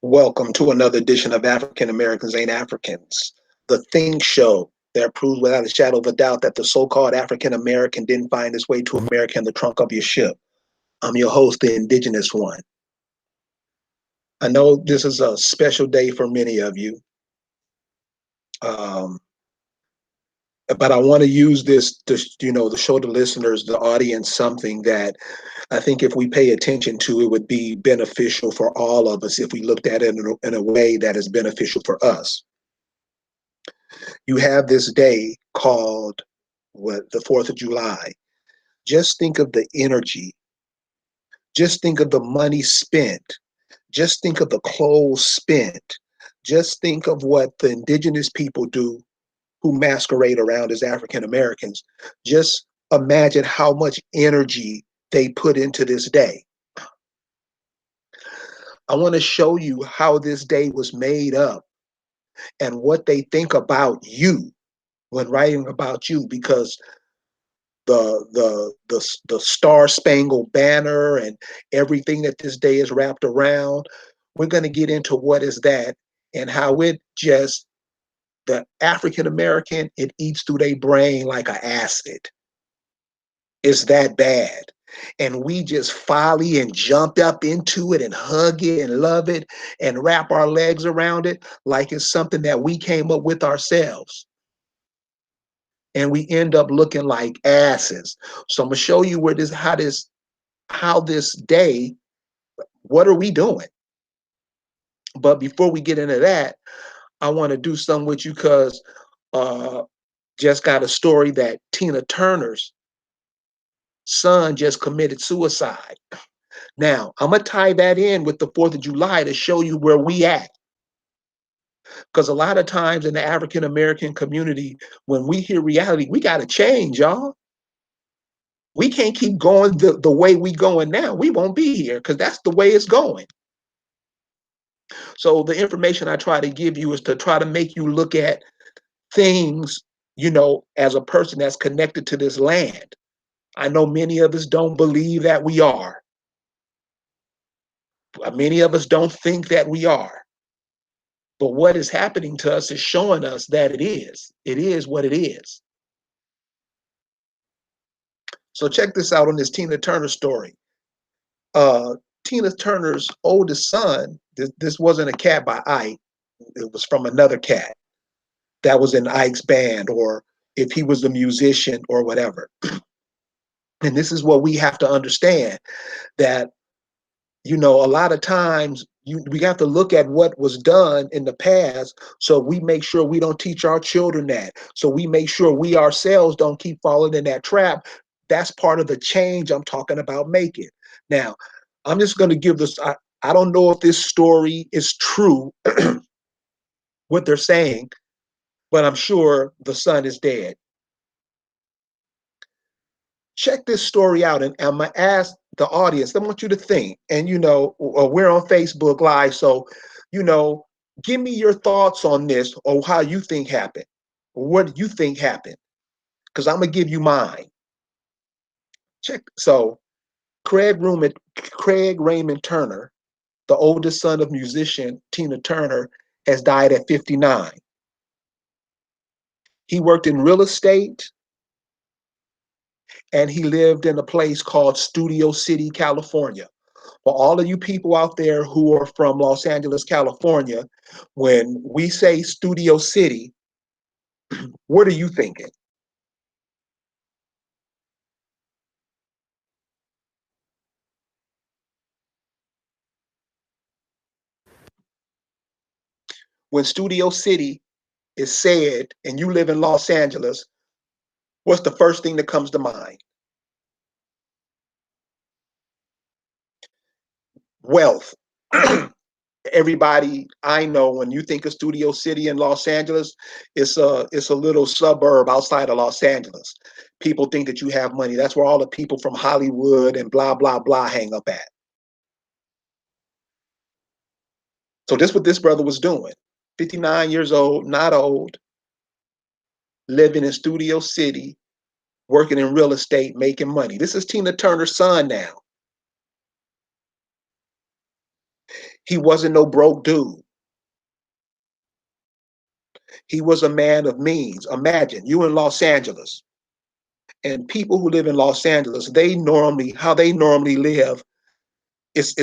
Welcome to another edition of African Americans Ain't Africans, the Think Show that proves without a shadow of a doubt that the so called African American didn't find his way to America in the trunk of your ship. I'm your host, the Indigenous One. I know this is a special day for many of you, um, but I want to use this to show the listeners, the audience, something that I think if we pay attention to, it would be beneficial for all of us if we looked at it in a way that is beneficial for us. You have this day called the 4th of July. Just think of the energy. Just think of the money spent. Just think of the clothes spent. Just think of what the indigenous people do who masquerade around as African Americans. Just imagine how much energy they put into this day. I want to show you how this day was made up and what they think about you when writing about you, because the Star Spangled Banner and everything that this day is wrapped around. We're going to get into what is that and how it just the African American, it eats through their brain like an acid. It's that bad. And we just folly and jump up into it and hug it and love it and wrap our legs around it like it's something that we came up with ourselves. And we end up looking like asses. So I'm gonna show you how this day, what are we doing? But before we get into that, I want to do something with you because uh, just got a story that Tina Turner's son just committed suicide. Now, I'm gonna tie that in with the 4th of July to show you where we at. Because a lot of times in the African American community, when we hear reality, we got to change, y'all. We can't keep going the way we going now. We won't be here because that's the way it's going. So the information I try to give you is to try to make you look at things, as a person that's connected to this land. I know many of us don't believe that we are. Many of us don't think that we are. But what is happening to us is showing us that it is. It is what it is. So check this out on this Tina Turner story. Uh, Tina Turner's oldest son, this wasn't a cat by Ike, it was from another cat that was in Ike's band, or if he was a musician or whatever. And this is what we have to understand, that a lot of times we have to look at what was done in the past, so we make sure we don't teach our children that, so we make sure we ourselves don't keep falling in that trap. That's part of the change I'm talking about making. Now, I'm just going to give this, I don't know if this story is true, what they're saying, but I'm sure the son is dead. Check this story out, and I'm gonna ask the audience. I want you to think, and we're on Facebook Live, so you know, give me your thoughts on this or how you think happened. What do you think happened? Because I'm gonna give you mine. Check. So Craig Raymond Turner, the oldest son of musician Tina Turner, has died at 59. He worked in real estate and he lived in a place called Studio City, California. For all of you people out there who are from Los Angeles, California, when we say Studio City, what are you thinking? When Studio City is said and you live in Los Angeles, what's the first thing that comes to mind? Wealth. Everybody I know, when you think of Studio City in Los Angeles, it's a little suburb outside of Los Angeles. People think that you have money. That's where all the people from Hollywood and blah blah blah hang up at. So this is what this brother was doing. 59 years old, not old, living in Studio City, working in real estate, making money. This is Tina Turner's son now. He wasn't no broke dude. He was a man of means. Imagine you in Los Angeles, and people who live in Los Angeles, how they normally live is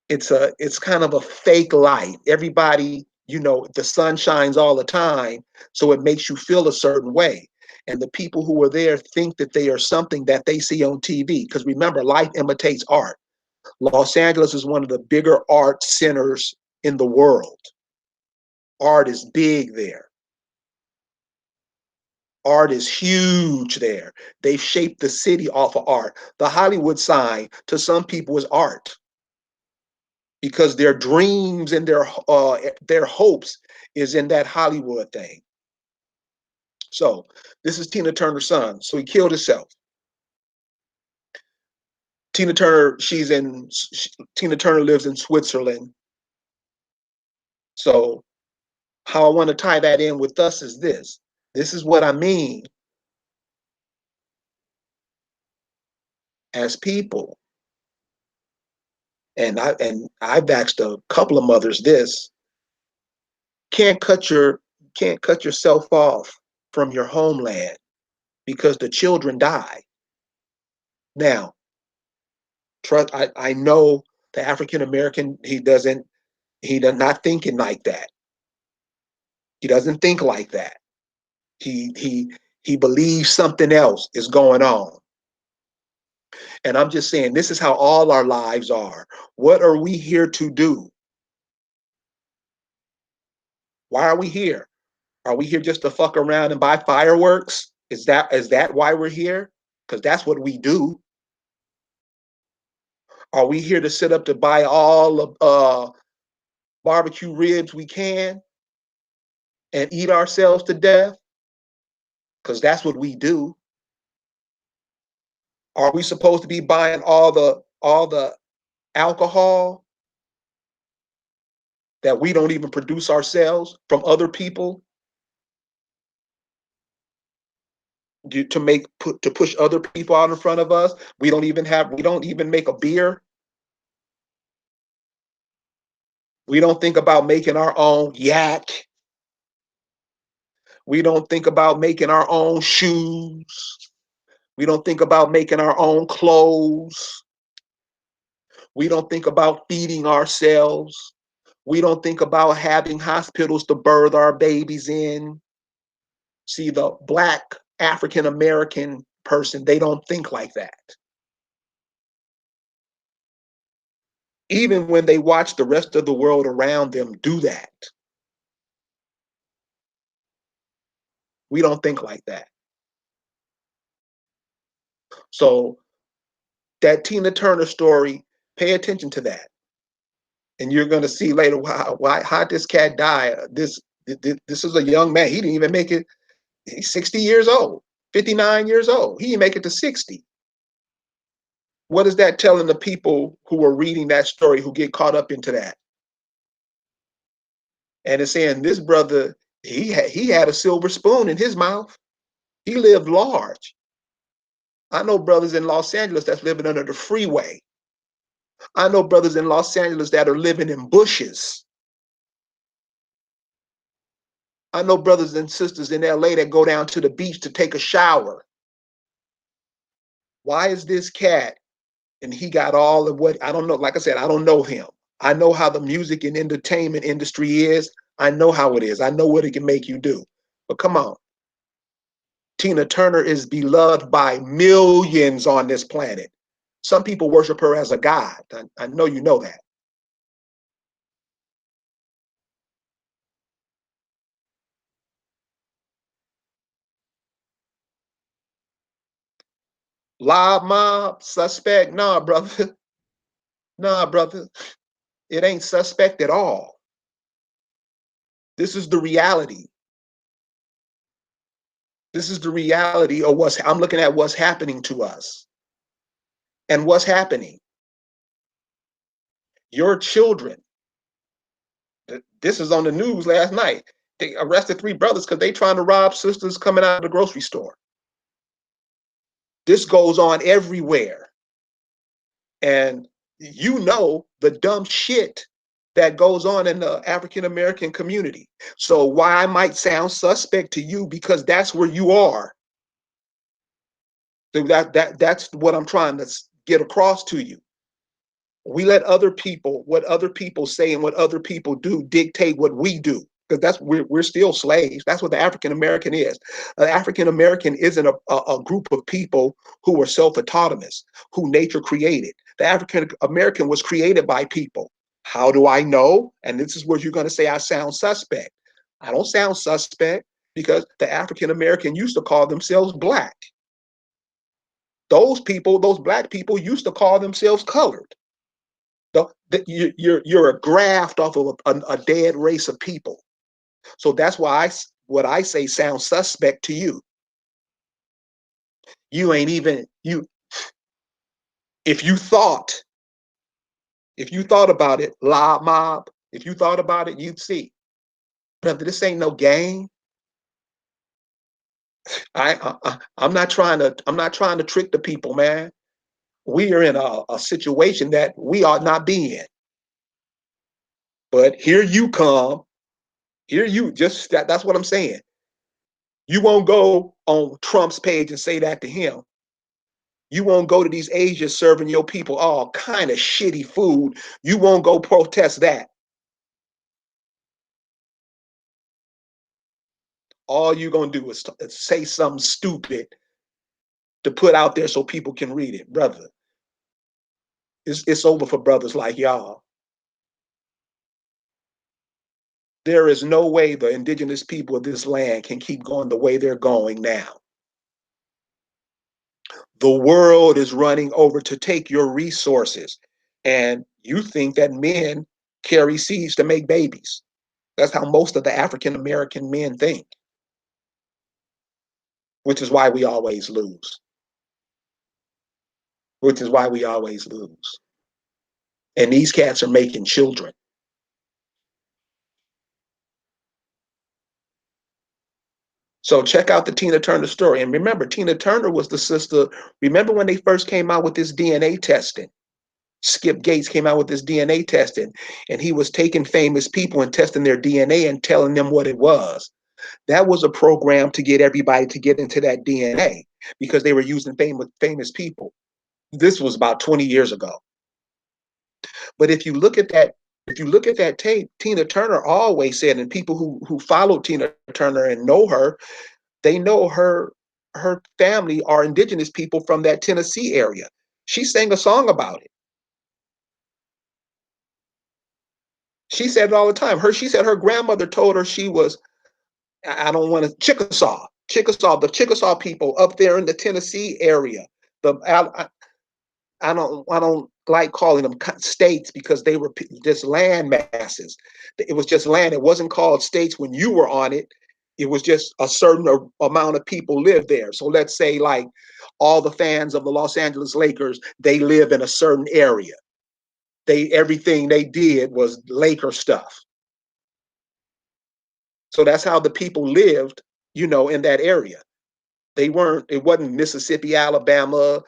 it's kind of a fake light. Everybody, the sun shines all the time, so it makes you feel a certain way. And the people who are there think that they are something that they see on TV. Because remember, life imitates art. Los Angeles is one of the bigger art centers in the world. Art is big there. Art is huge there. They've shaped the city off of art. The Hollywood sign to some people is art because their dreams and their hopes is in that Hollywood thing. So this is Tina Turner's son. So he killed himself. Tina Turner, Tina Turner lives in Switzerland. So how I want to tie that in with us is this. This is what I mean as people. And I've asked a couple of mothers this. Can't cut yourself off from your homeland because the children die. Now, I know the African American, he does not thinking like that. He doesn't think like that. He believes something else is going on. And I'm just saying, this is how all our lives are. What are we here to do? Why are we here? Are we here just to fuck around and buy fireworks? Is that why we're here? Because that's what we do. Are we here to sit up to buy all of barbecue ribs we can and eat ourselves to death? Because that's what we do. Are we supposed to be buying all the alcohol that we don't even produce ourselves from other people to push other people out in front of us? We don't even make a beer. We don't think about making our own yak. We don't think about making our own shoes. We don't think about making our own clothes. We don't think about feeding ourselves. We don't think about having hospitals to birth our babies in. See, the Black African American person, they don't think like that. Even when they watch the rest of the world around them do that, we don't think like that. So that Tina Turner story, pay attention to that. And you're going to see later how this cat died. This is a young man. He didn't even make it. He's 60 years old, 59 years old. He didn't make it to 60. What is that telling the people who are reading that story who get caught up into that? And it's saying this brother, he had a silver spoon in his mouth. He lived large. I know brothers in Los Angeles that's living under the freeway. I know brothers in Los Angeles that are living in bushes. I know brothers and sisters in LA that go down to the beach to take a shower. Why is this cat, and he got all of what, I don't know, like I said, I don't know him. I know how the music and entertainment industry is. I know how it is. I know what it can make you do. But come on. Tina Turner is beloved by millions on this planet. Some people worship her as a god. I know you know that. Live mob, suspect, nah, brother. Nah, brother. It ain't suspect at all. This is the reality. This is the reality of I'm looking at what's happening to us. And what's happening? Your children. This is on the news last night. They arrested 3 brothers because they trying to rob sisters coming out of the grocery store. This goes on everywhere. And you know the dumb shit that goes on in the African American community. So why I might sound suspect to you because that's where you are. So that's what I'm trying to get across to you. We let other people, what other people say and what other people do, dictate what we do. Because that's we're still slaves. That's what the African American is. The African American isn't a group of people who are self-autonomous, who nature created. The African American was created by people. How do I know? And this is where you're going to say I sound suspect. I don't sound suspect because the African American used to call themselves black. Those people, those black people, used to call themselves colored. You're a graft off of a dead race of people. So that's why what I say sounds suspect to you. You ain't even you. If you thought, if you thought about it, La Mob. If you thought about it, you'd see. Brother, this ain't no game. I'm not trying to. I'm not trying to trick the people, man. We are in a situation that we ought not be in. But here you come. Here you just that's what I'm saying. You won't go on Trump's page and say that to him. You won't go to these Asians serving your people all kind of shitty food. You won't go protest that. All you're going to do is say something stupid to put out there so people can read it. Brother, it's over for brothers like y'all. There is no way the indigenous people of this land can keep going the way they're going now. The world is running over to take your resources. And you think that men carry seeds to make babies. That's how most of the African American men think, which is why we always lose. Which is why we always lose. And these cats are making children. So check out the Tina Turner story. And remember, Tina Turner was the sister. Remember when they first came out with this DNA testing? Skip Gates came out with this DNA testing, and he was taking famous people and testing their DNA and telling them what it was. That was a program to get everybody to get into that DNA because they were using famous people. This was about 20 years ago. But if you look at that tape, Tina Turner always said, and people who follow Tina Turner and know her, they know her family are indigenous people from that Tennessee area. She sang a song about it. She said it all the time. She said her grandmother told her she was, I don't want to, the Chickasaw people up there in the Tennessee area. The I don't like calling them states because they were just land masses. It was just land. It wasn't called states when you were on it. It was just a certain amount of people live there. So let's say like all the fans of the Los Angeles Lakers, they live in a certain area. Everything they did was Laker stuff. So that's how the people lived, in that area. It wasn't Mississippi, Alabama,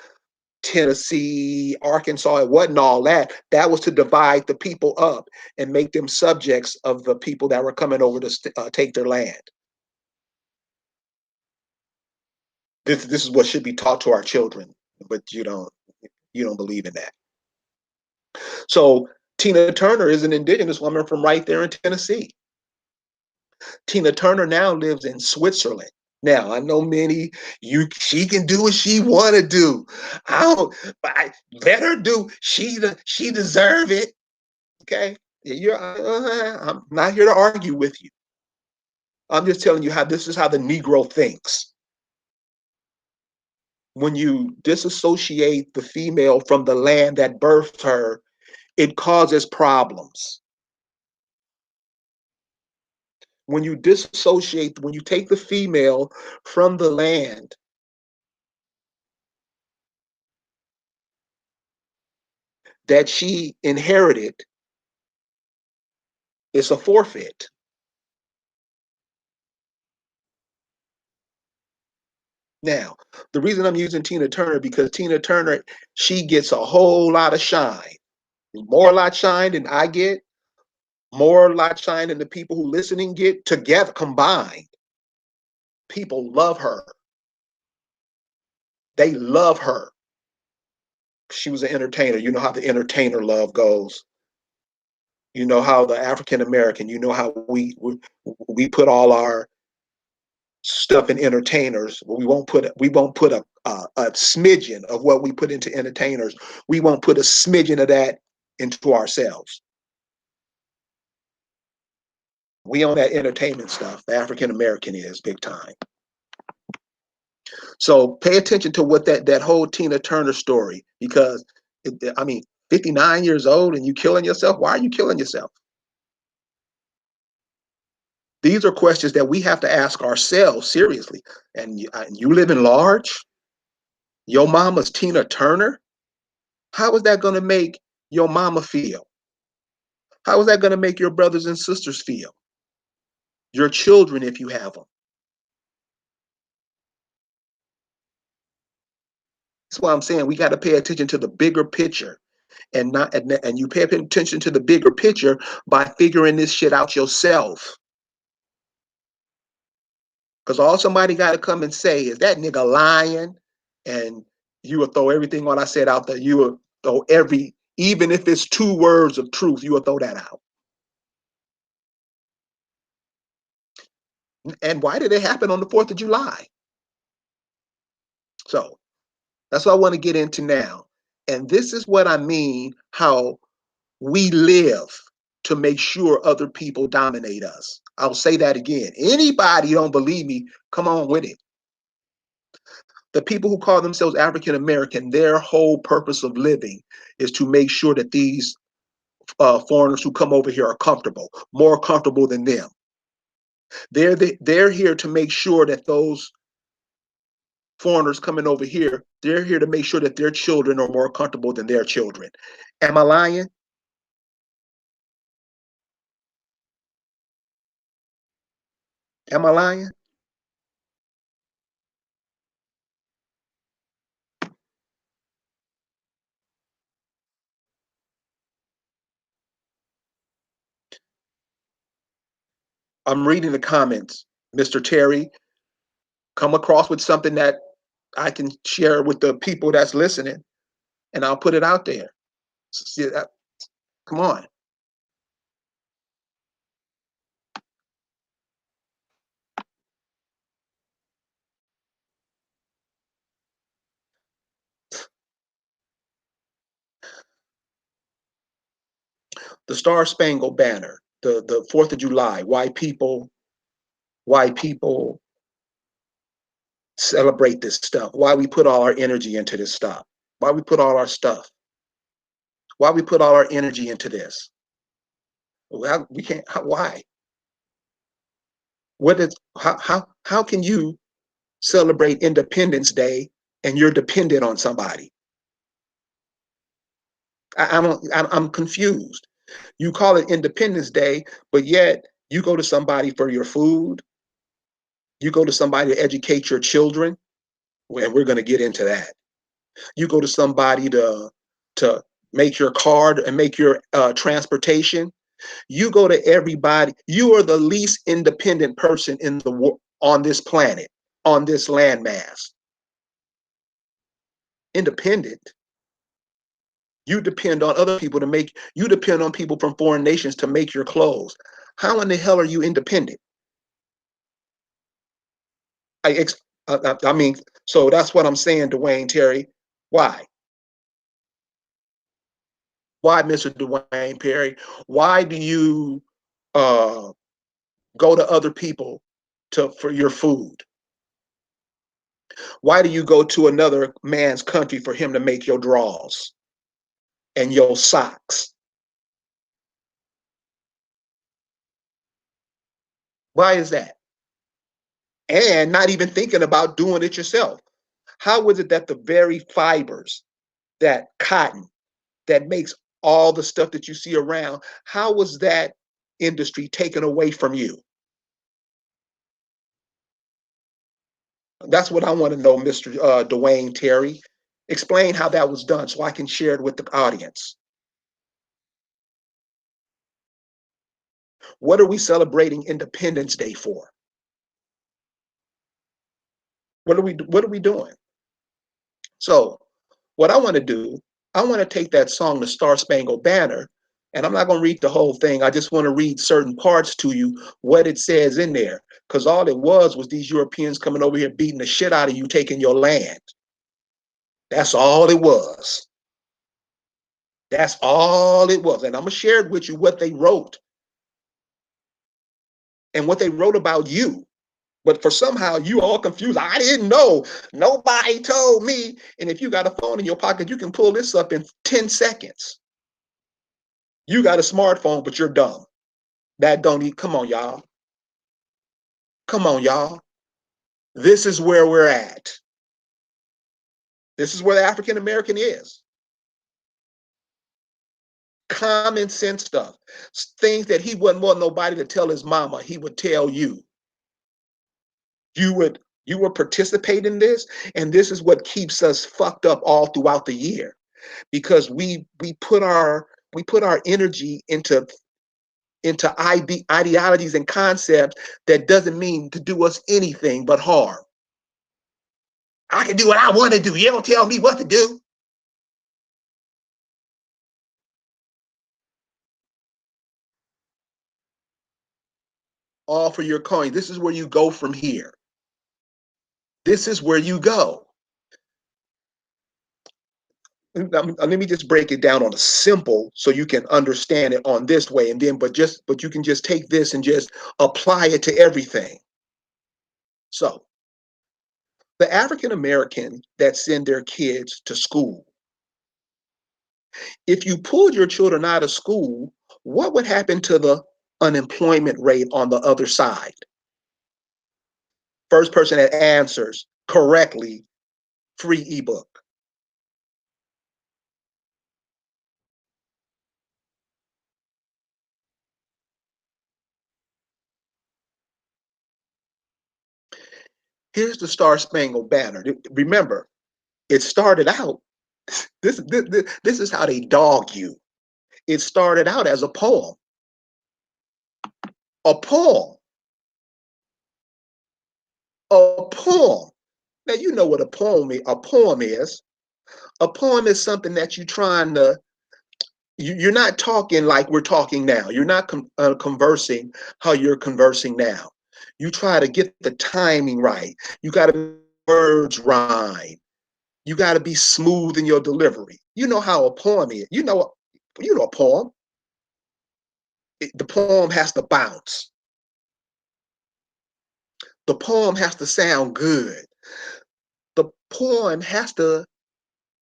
Tennessee, Arkansas. It wasn't all that. That was to divide the people up and make them subjects of the people that were coming over to take their land. This is what should be taught to our children, but you don't believe in that. So Tina Turner is an indigenous woman from right there in Tennessee. Tina Turner now lives in Switzerland. Now I know many she can do what she want to do. I let her do. She deserve it. Okay, I'm not here to argue with you. I'm just telling you how this is how the Negro thinks. When you disassociate the female from the land that birthed her, it causes problems. When you take the female from the land that she inherited, it's a forfeit. Now, the reason I'm using Tina Turner because Tina Turner, she gets a whole lot of shine. More light shine than I get, more light shine than the people who listening get together combined. People love her. They love her. She was an entertainer. You know how the entertainer love goes. You know how the African American. You know how we put all our stuff in entertainers. We won't put a smidgen of what we put into entertainers. We won't put a smidgen of that into ourselves. We own that entertainment stuff. The African American is big time. So pay attention to what that whole Tina Turner story, because I mean, 59 years old and you killing yourself. Why are you killing yourself? These are questions that we have to ask ourselves seriously. And you live in large. Your mama's Tina Turner. How is that going to make your mama feel? How is that going to make your brothers and sisters feel? Your children, if you have them. That's why I'm saying we got to pay attention to the bigger picture, and you pay attention to the bigger picture by figuring this shit out yourself. Because all somebody got to come and say is that nigga lying, and you will throw everything what I said out there. You will throw even if it's 2 words of truth, you will throw that out. And why did it happen on the 4th of July? So that's what I want to get into now. And this is what I mean, how we live to make sure other people dominate us. I'll say that again. Anybody don't believe me, come on with it. The people who call themselves African American, their whole purpose of living is to make sure that these foreigners who come over here are comfortable, more comfortable than them. They're here to make sure that those foreigners coming over here, they're here to make sure that their children are more comfortable than their children. Am I lying? Am I lying? I'm reading the comments. Mr. Terry, come across with something that I can share with the people that's listening, and I'll put it out there. See, come on. The Star Spangled Banner, the 4th of July, why people celebrate this stuff, why we put all our energy into this stuff, why we put all our stuff, why we put all our energy into this. Well, we can't. Why? What is how can you celebrate Independence Day and you're dependent on somebody? I'm confused. You call it Independence Day, but yet you go to somebody for your food. You go to somebody to educate your children, and we're going to get into that. You go to somebody to make your card and make your transportation. You go to everybody. You are the least independent person in the on this planet, on this landmass. Independent. You depend on other people to make. You depend on people from foreign nations to make your clothes. How in the hell are you independent? I, I mean, so that's what I'm saying, Dwayne Terry. Why? Why, Mr. Dwayne Perry? Why do you uh, go to other people for your food? Why do you go to another man's country for him to make your drawers and your socks? Why is that? And not even thinking about doing it yourself. How is it that the very fibers, that cotton, that makes all the stuff that you see around, how was that industry taken away from you? That's what I want to know, Mr. Dwayne Terry. Explain how that was done so I can share it with the audience. What are we celebrating Independence Day for? What are we doing? So what I want to do, I want to take that song, The Star Spangled Banner, and I'm not going to read the whole thing. I just want to read certain parts to you, what it says in there. Because all it was these Europeans coming over here beating the shit out of you, taking your land. That's all it was. That's all it was. And I'm going to share it with you what they wrote and what they wrote about you. But for somehow you all confused. I didn't know. Nobody told me. And if you got a phone in your pocket, you can pull this up in 10 seconds. You got a smartphone, but you're dumb. That don't eat. Come on, y'all. Come on, y'all. This is where we're at. This is where the African American is. Common sense stuff. Things that he wouldn't want nobody to tell his mama, he would tell you. You would participate in this, and this is what keeps us fucked up all throughout the year, because we put our energy into ideologies and concepts that doesn't mean to do us anything but harm. I can do what I want to do. You don't tell me what to do. All for your coin. This is where you go from here. This is where you go. Let me just break it down on a simple so you can understand it on this way, and then but you can just take this and just apply it to everything. So the African American that send their kids to school, if you pulled your children out of school, what would happen to the unemployment rate on the other side? First person that answers correctly, free ebook. Here's the Star Spangled Banner. Remember, it started out, this is how they dog you. It started out as a poem. A poem. A poem. Now you know what a poem is. A poem is. A poem is something that you're trying to, you're not talking like we're talking now. You're not conversing how you're conversing now. You try to get the timing right. You got to words rhyme. You got to be smooth in your delivery. You know how a poem is. You know a poem. The poem has to bounce. The poem has to sound good. The poem has to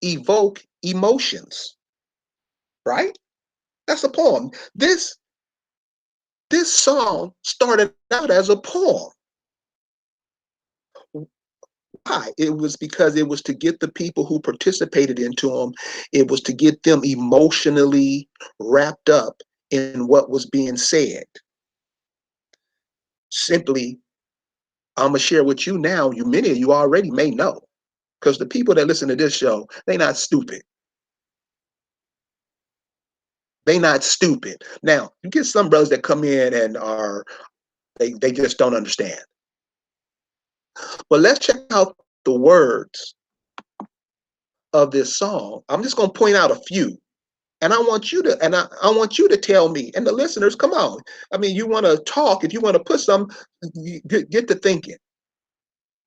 evoke emotions, right? That's a poem. This song started out as a poem. Why? It was because it was to get the people who participated into them, it was to get them emotionally wrapped up in what was being said. Simply, I'm gonna share with you now. Many of you already may know, because the people that listen to this show, they not stupid. They not stupid. Now, you get some brothers that come in and they just don't understand. But let's check out the words of this song. I'm just gonna point out a few. And I want you to, I want you to tell me, and the listeners, come on. I mean, you want to talk, if you want to put some, get to thinking.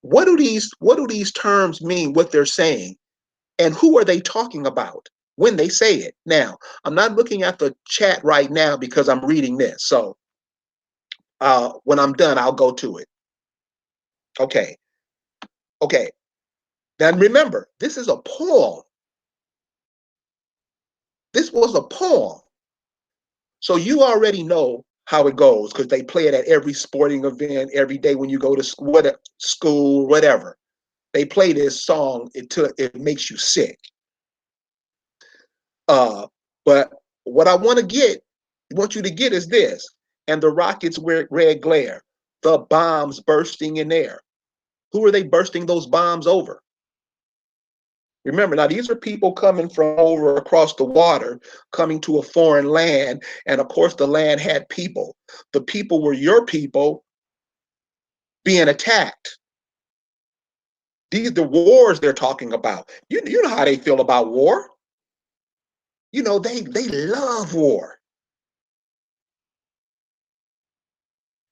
What do these terms mean, what they're saying? And who are they talking about when they say it? Now, I'm not looking at the chat right now because I'm reading this. So when I'm done, I'll go to it. Okay. Okay. Now remember, this is a poem. This was a poem. So you already know how it goes, because they play it at every sporting event, every day when you go to school, whatever. They play this song until it makes you sick. But what I want you to get is this. And the rockets wear red glare, the bombs bursting in air. Who are they bursting those bombs over? Remember, now these are people coming from over across the water, coming to a foreign land. And of course, the land had people. The people were your people being attacked. These the wars they're talking about. You know how they feel about war. You know, they love war.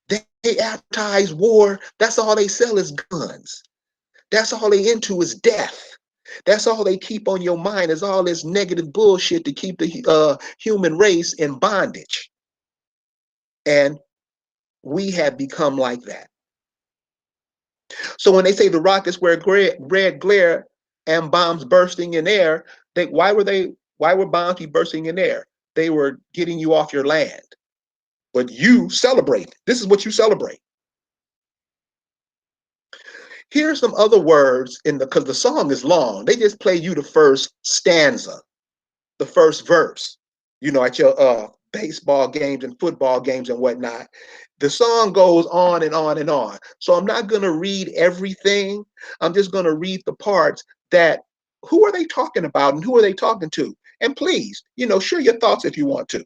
They advertise war. That's all they sell is guns. That's all they into is death. That's all they keep on your mind is all this negative bullshit to keep the human race in bondage. And we have become like that. So when they say the rockets were red glare and bombs bursting in air, why were bombs be bursting in air? They were getting you off your land. But you celebrate. This is what you celebrate. Here's some other words in the because the song is long. They just play you the first stanza, the first verse. You know, at your baseball games and football games and whatnot. The song goes on and on and on. So I'm not going to read everything. I'm just going to read the parts that who are they talking about and who are they talking to? And please, you know, share your thoughts if you want to.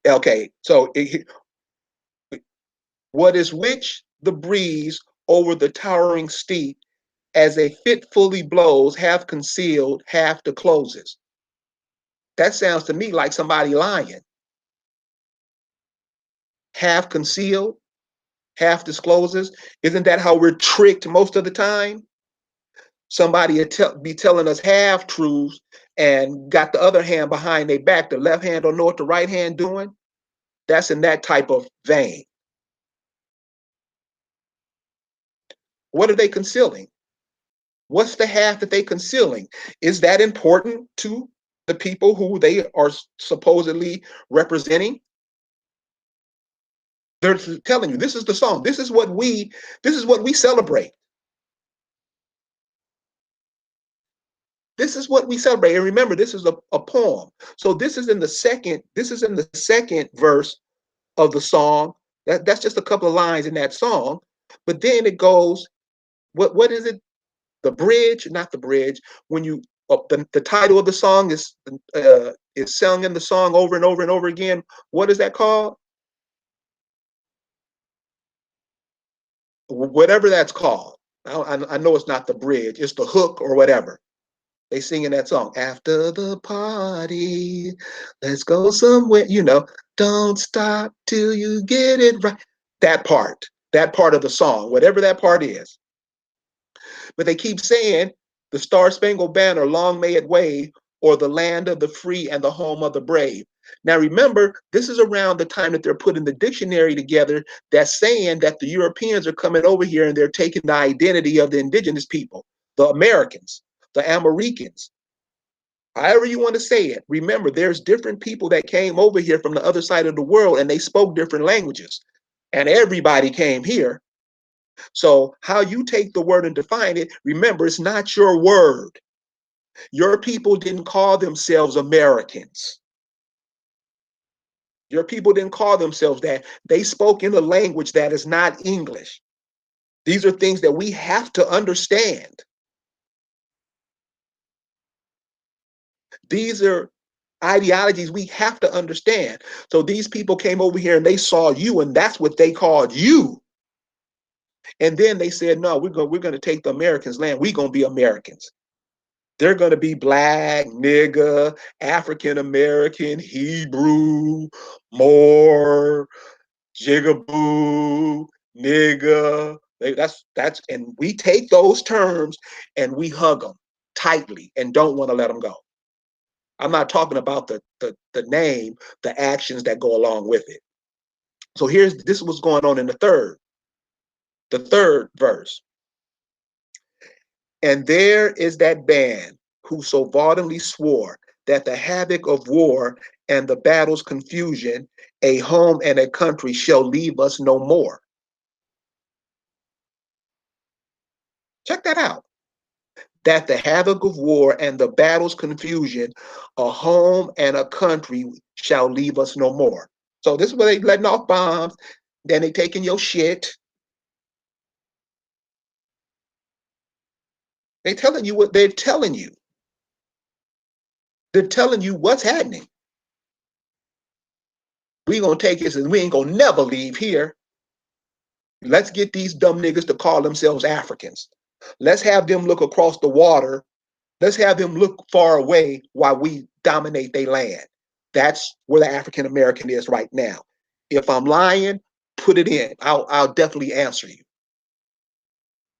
Okay, so what is which the breeze over the towering steep as a fitfully blows, half concealed, half discloses. That sounds to me like somebody lying. Half concealed, half discloses. Isn't that how we're tricked most of the time? Somebody will be telling us half truths and got the other hand behind their back. The left hand don't know what the right hand doing. That's in that type of vein. What are they concealing? What's the half that they concealing? Is that important to the people who they are supposedly representing? They're telling you this is the song. This is what we celebrate. This is what we celebrate. And remember, this is a poem. So this is in the second verse of the song. That's just a couple of lines in that song. But then it goes, what is it? The bridge, not the bridge. When you the title of the song is sung in the song over and over and over again. What is that called? Whatever that's called. I know it's not the bridge. It's the hook or whatever. They sing in that song. After the party, let's go somewhere. You know, don't stop till you get it right. That part of the song, whatever that part is. But they keep saying the Star Spangled Banner, long may it wave, or the land of the free and the home of the brave. Now remember, this is around the time that they're putting the dictionary together that's saying that the Europeans are coming over here and they're taking the identity of the indigenous people, the Americans, the Americans, however you want to say it. Remember, there's different people that came over here from the other side of the world and they spoke different languages. And everybody came here. So how you take the word and define it, remember, it's not your word. Your people didn't call themselves Americans. Your people didn't call themselves that. They spoke in a language that is not English. These are things that we have to understand. These are ideologies we have to understand. So these people came over here and they saw you, and that's what they called you. And then they said, no, we're going to take the Americans' land. We're going to be Americans. They're going to be black, nigga, African American, Hebrew, Moor, jigaboo, nigga. That's and we take those terms and we hug them tightly and don't want to let them go. I'm not talking about the name, the actions that go along with it. So this is what's going on in the third verse. And there is that band who so vauntingly swore that the havoc of war and the battle's confusion, a home and a country shall leave us no more. Check that out. That the havoc of war and the battle's confusion, a home and a country shall leave us no more. So this is where they letting off bombs, then they taking your shit. They're telling you what they're telling you. They're telling you what's happening. We gonna take this and we ain't gonna never leave here. Let's get these dumb niggas to call themselves Africans. Let's have them look across the water. Let's have them look far away while we dominate their land. That's where the African American is right now. If I'm lying, put it in. I'll definitely answer you.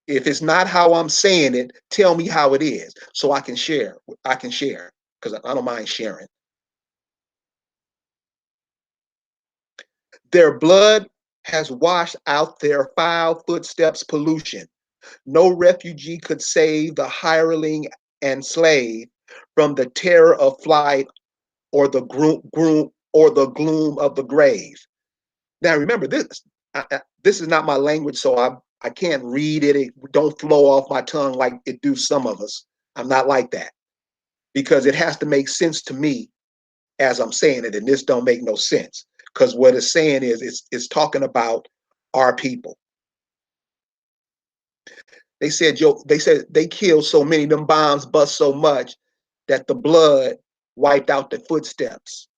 If it's not how I'm saying it, tell me how it is so I can share. I can share because I don't mind sharing. Their blood has washed out their foul footsteps pollution. No refugee could save the hireling and slave from the terror of flight or the gloom of the grave. Now remember this. This is not my language, so I can't read it. It don't flow off my tongue like it do some of us. I'm not like that because it has to make sense to me as I'm saying it, and this don't make no sense because what it's saying is it's talking about our people. They said they killed so many, them bombs bust so much that the blood wiped out the footsteps,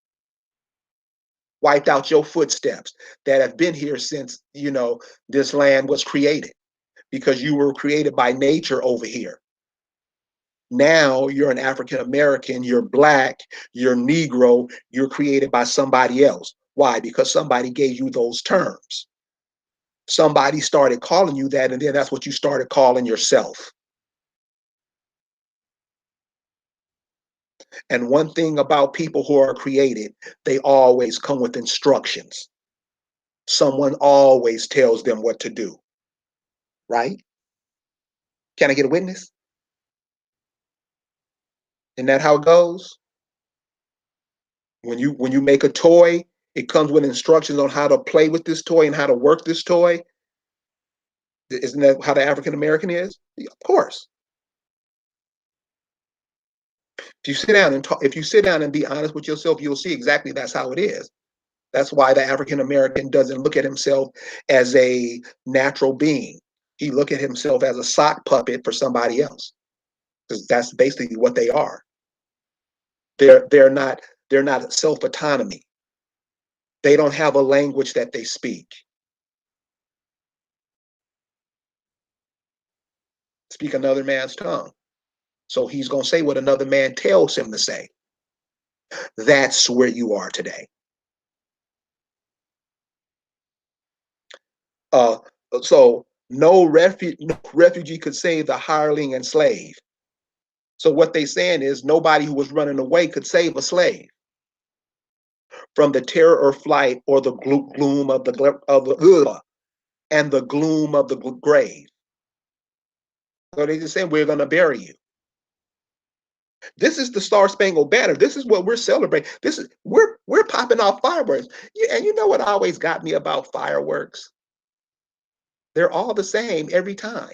wiped out your footsteps that have been here since, this land was created because you were created by nature over here. Now you're an African American, you're black, you're Negro, you're created by somebody else. Why? Because somebody gave you those terms. Somebody started calling you that, and then that's what you started calling yourself. And one thing about people who are created, they always come with instructions. Someone always tells them what to do, right? Can I get a witness? Isn't that how it goes? When you make a toy, it comes with instructions on how to play with this toy and how to work this toy. Isn't that how the African American is? Yeah, of course. If you sit down and talk, if you sit down and be honest with yourself, you'll see exactly that's how it is. That's why the African American doesn't look at himself as a natural being. He look at himself as a sock puppet for somebody else. Because that's basically what they are. They're not self-autonomy. They don't have a language that they speak. Speak another man's tongue. So he's gonna say what another man tells him to say. That's where you are today. Uh, so no refugee could save the hireling and slave. So what they saying is nobody who was running away could save a slave from the terror or flight or the gloom of the and the gloom of the grave. So they just saying we're going to bury you. This is the Star Spangled Banner. This is what we're celebrating. This is we're popping off fireworks. And you know what always got me about fireworks? They're all the same every time.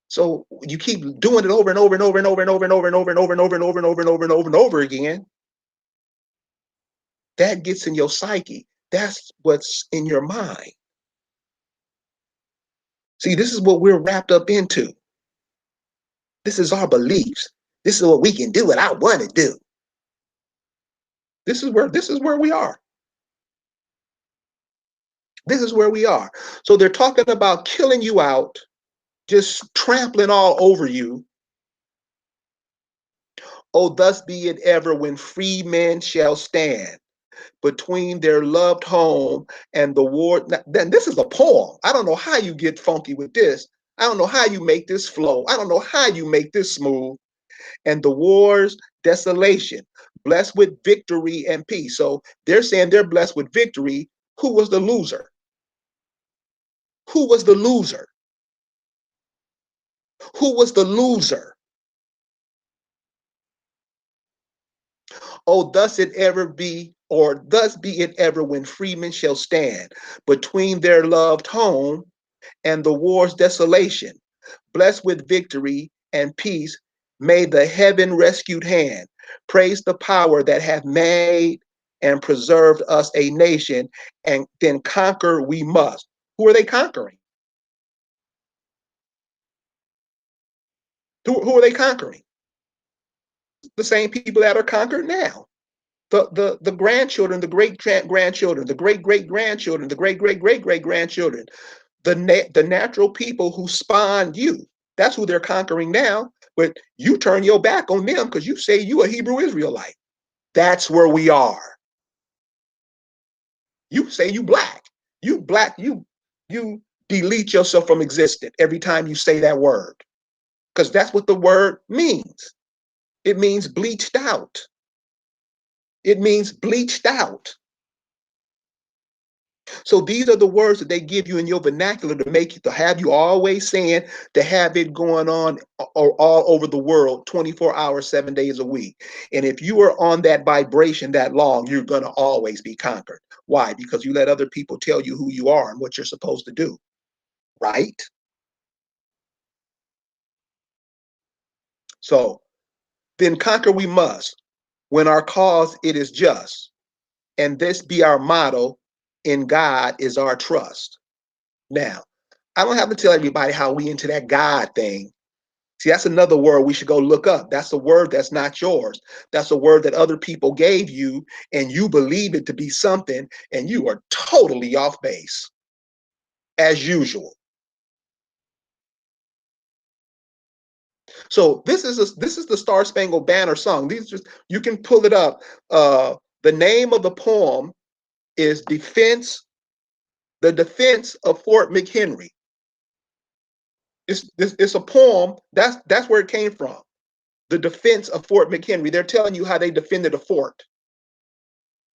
So you keep doing it over and over and over and over and over and over and over and over and over and over and over and over and over and over again. That gets in your psyche. That's what's in your mind. See, this is what we're wrapped up into. This is our beliefs. This is what we can do, what I want to do. This is where we are. This is where we are. So they're talking about killing you out, just trampling all over you. Oh, thus be it ever when free men shall stand between their loved home and the war. Then this is a poem. I don't know how you get funky with this. I don't know how you make this flow. I don't know how you make this smooth. And the war's desolation, blessed with victory and peace. So they're saying they're blessed with victory. Who was the loser? Who was the loser? Who was the loser? Oh, thus it ever be, or thus be it ever when freemen shall stand between their loved home and the war's desolation, blessed with victory and peace. May the heaven rescued hand praise the power that hath made and preserved us a nation, and then conquer we must. Who are they conquering? Who are they conquering? The same people that are conquered now. The grandchildren, the great grandchildren, the great great grandchildren, the great great great great grandchildren, the natural people who spawned you. That's who they're conquering now. But you turn your back on them because you say you a Hebrew Israelite. That's where we are. You say you black. You black. You delete yourself from existence every time you say that word because that's what the word means. It means bleached out. It means bleached out. So these are the words that they give you in your vernacular to make you, to have you always saying, to have it going on all over the world, 24 hours, 7 days a week. And if you are on that vibration that long, you're going to always be conquered. Why? Because you let other people tell you who you are and what you're supposed to do. Right? So then conquer we must, when our cause it is just. And this be our motto, in God is our trust. Now, I don't have to tell everybody how we into that God thing. See, that's another word we should go look up. That's a word that's not yours. That's a word that other people gave you, and you believe it to be something, and you are totally off base, as usual. So this is the Star Spangled Banner song. These just, you can pull it up. The name of the poem is the Defense of Fort McHenry. It's a poem. That's where it came from. The defense of Fort McHenry. They're telling you how they defended a fort.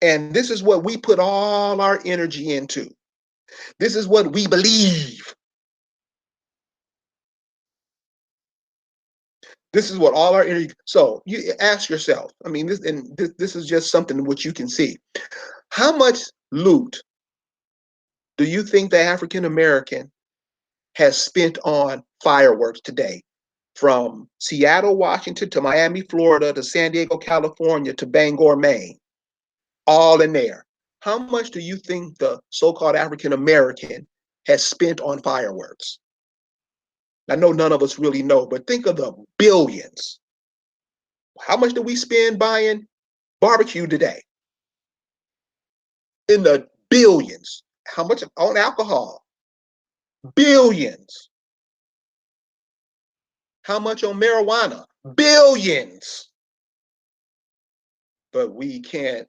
And this is what we put all our energy into. This is what we believe. This is what all our energy. So you ask yourself, I mean, this is just something which you can see. How much loot do you think the African American has spent on fireworks today? From Seattle, Washington to Miami, Florida to San Diego, California to Bangor, Maine, all in there. How much do you think the so-called African American has spent on fireworks? I know none of us really know, but think of the billions. How much do we spend buying barbecue today? In the billions. How much on alcohol? Billions. How much on marijuana? Billions. But we can't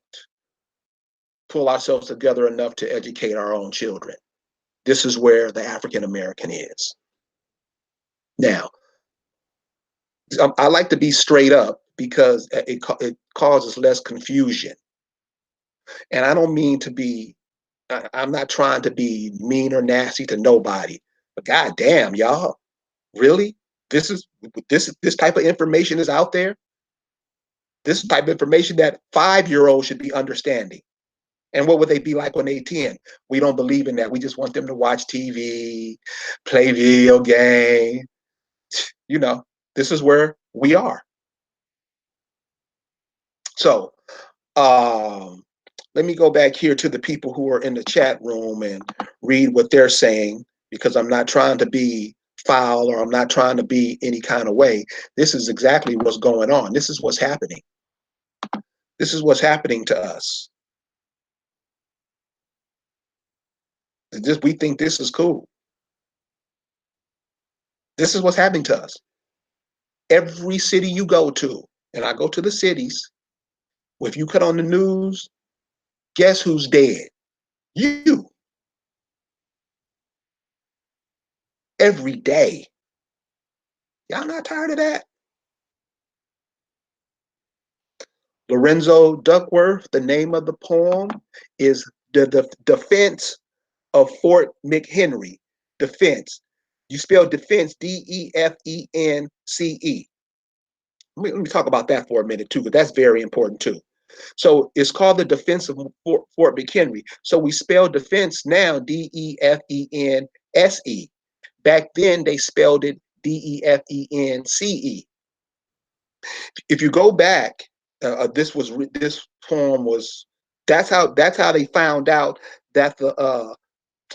pull ourselves together enough to educate our own children. This is where the African American is. Now, I like to be straight up because it causes less confusion. And I don't mean to be, I'm not trying to be mean or nasty to nobody, but goddamn, y'all, really? This type of information is out there. This type of information that 5-year-olds should be understanding. And what would they be like when they 10? We don't believe in that. We just want them to watch TV, play video game. You know, this is where we are. So let me go back here to the people who are in the chat room and read what they're saying, because I'm not trying to be foul or I'm not trying to be any kind of way. This is exactly what's going on. This is what's happening. This is what's happening to us. We think this is cool. This is what's happening to us. Every city you go to, and I go to the cities, if you cut on the news, guess who's dead? You. Every day. Y'all not tired of that? Lorenzo Duckworth, the name of the poem is the Defense of Fort McHenry. Defense. You spell defense, Defence. Let me talk about that for a minute too, because that's very important too. So it's called the Defense of Fort McHenry. So we spell defense now, Defense. Back then they spelled it Defence. If you go back, this poem was, that's how they found out that the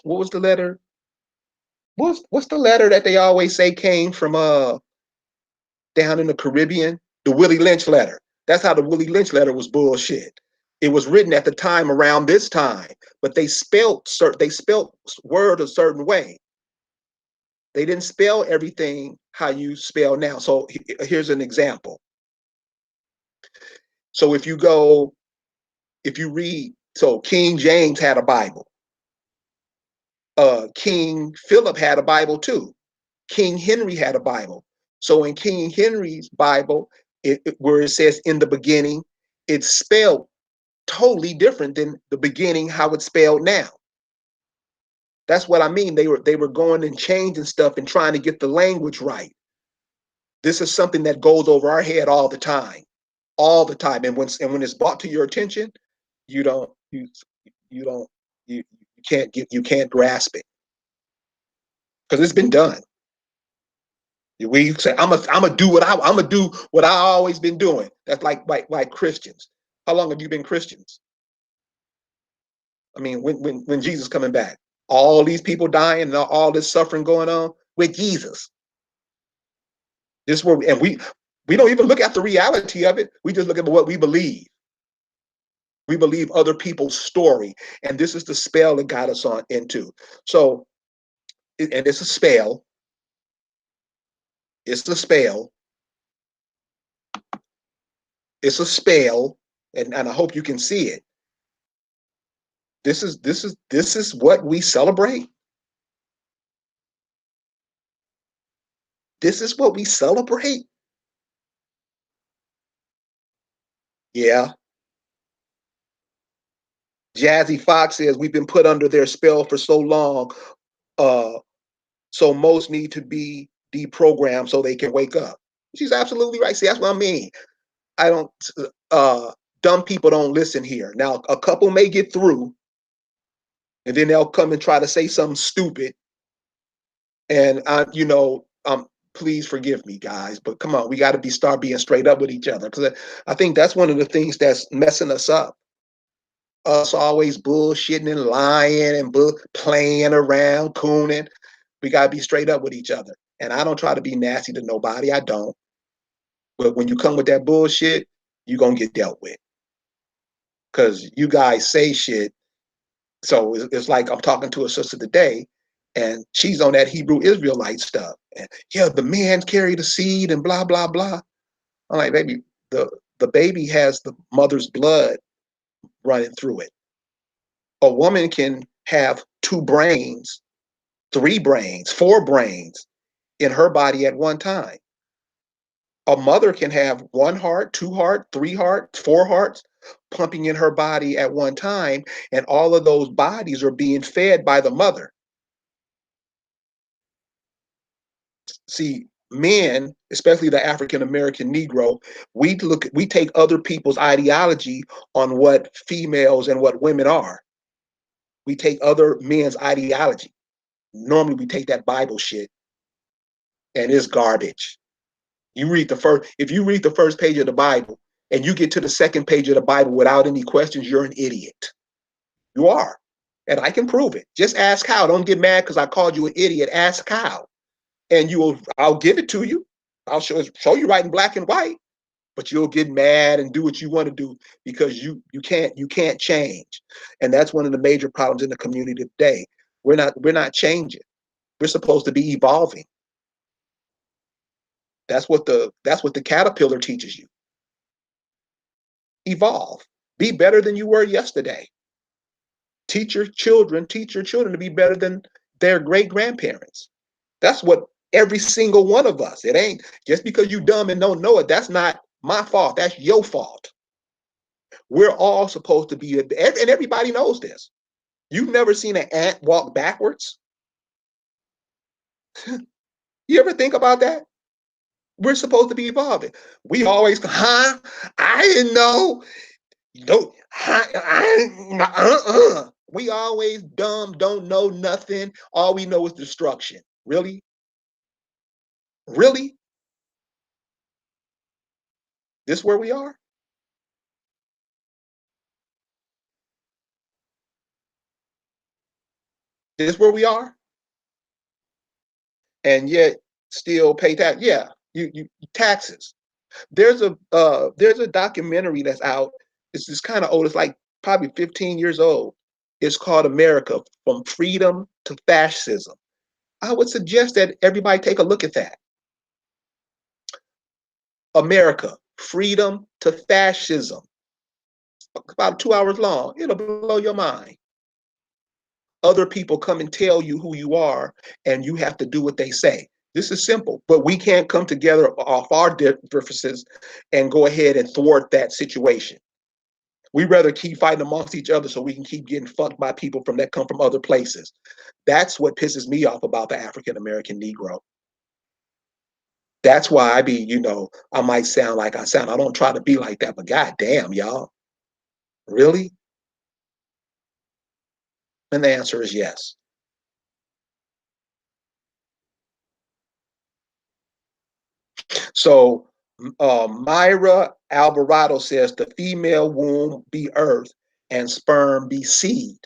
what was the letter? What's the letter that they always say came from down in the Caribbean, the Willie Lynch letter. That's how the Willie Lynch letter was bullshit. It was written at the time around this time, but they spelled word a certain way. They didn't spell everything how you spell now. So here's an example. So if you read, so King James had a Bible. King Philip had a Bible too. King Henry had a Bible. So in King Henry's Bible, where it says in the beginning, it's spelled totally different than the beginning how it's spelled now. That's what I mean. They were going and changing stuff and trying to get the language right. This is something that goes over our head all the time, all the time. And when it's brought to your attention, you don't you you don't you you can't grasp it because it's been done. We say I'm gonna do what I always been doing. That's like Christians. How long have you been Christians? I mean, when Jesus coming back, all these people dying and all this suffering going on with Jesus. This where and we don't even look at the reality of it. We just look at what we believe. We believe other people's story, and this is the spell that got us on into. So, and it's a spell. It's a spell. It's a spell, and I hope you can see it. This is what we celebrate. This is what we celebrate. Yeah. Jazzy Fox says we've been put under their spell for so long, so most need to be deprogrammed so they can wake up. She's absolutely right. See, that's what I mean. I don't. Dumb people don't listen here. Now, a couple may get through, and then they'll come and try to say something stupid, and please forgive me, guys, but come on, we got to start being straight up with each other because I think that's one of the things that's messing us up. Us always bullshitting and lying and playing around, cooning. We got to be straight up with each other. And I don't try to be nasty to nobody. I don't. But when you come with that bullshit, you're going to get dealt with. Because you guys say shit. So it's like I'm talking to a sister today, and she's on that Hebrew Israelite stuff. And yeah, the man carried the seed and blah, blah, blah. I'm like, baby, the baby has the mother's blood running through it. A woman can have 2 brains, 3 brains, 4 brains in her body at one time. A mother can have 1 heart, 2 heart, 3 hearts, 4 hearts pumping in her body at one time, and all of those bodies are being fed by the mother. See, men, especially the African American Negro, we take other people's ideology on what females and what women are. We take other men's ideology. Normally we take that Bible shit, and it's garbage. If you read the first page of the Bible and you get to the second page of the Bible without any questions, you're an idiot. You are. And I can prove it. Just ask how. Don't get mad because I called you an idiot. Ask how. And I'll give it to you. I'll show you right in black and white, but you'll get mad and do what you want to do because you can't change. And that's one of the major problems in the community today. We're not changing. We're supposed to be evolving. That's what the caterpillar teaches you. Evolve. Be better than you were yesterday. Teach your children to be better than their great grandparents. That's what every single one of us. It ain't just because you dumb and don't know it. That's not my fault. That's your fault. We're all supposed to be, and everybody knows this. You've never seen an ant walk backwards. You ever think about that? We're supposed to be evolving. We always, I didn't know. Don't, We always dumb, don't know nothing. All we know is destruction. Really? Really? This where we are? This where we are? And yet still pay tax. Yeah, You taxes. There's a documentary that's out. It's just kind of old. It's like probably 15 years old. It's called America: From Freedom to Fascism. I would suggest that everybody take a look at that. America: Freedom to Fascism. About 2 hours long. It'll blow your mind. Other people come and tell you who you are, and you have to do what they say. This is simple, but we can't come together off our differences and go ahead and thwart that situation. We rather keep fighting amongst each other so we can keep getting fucked by people from that come from other places. That's what pisses me off about the African American Negro. That's why I might sound like I sound. I don't try to be like that, but goddamn, y'all, really? And the answer is yes. So Myra Alvarado says the female womb be earth and sperm be seed.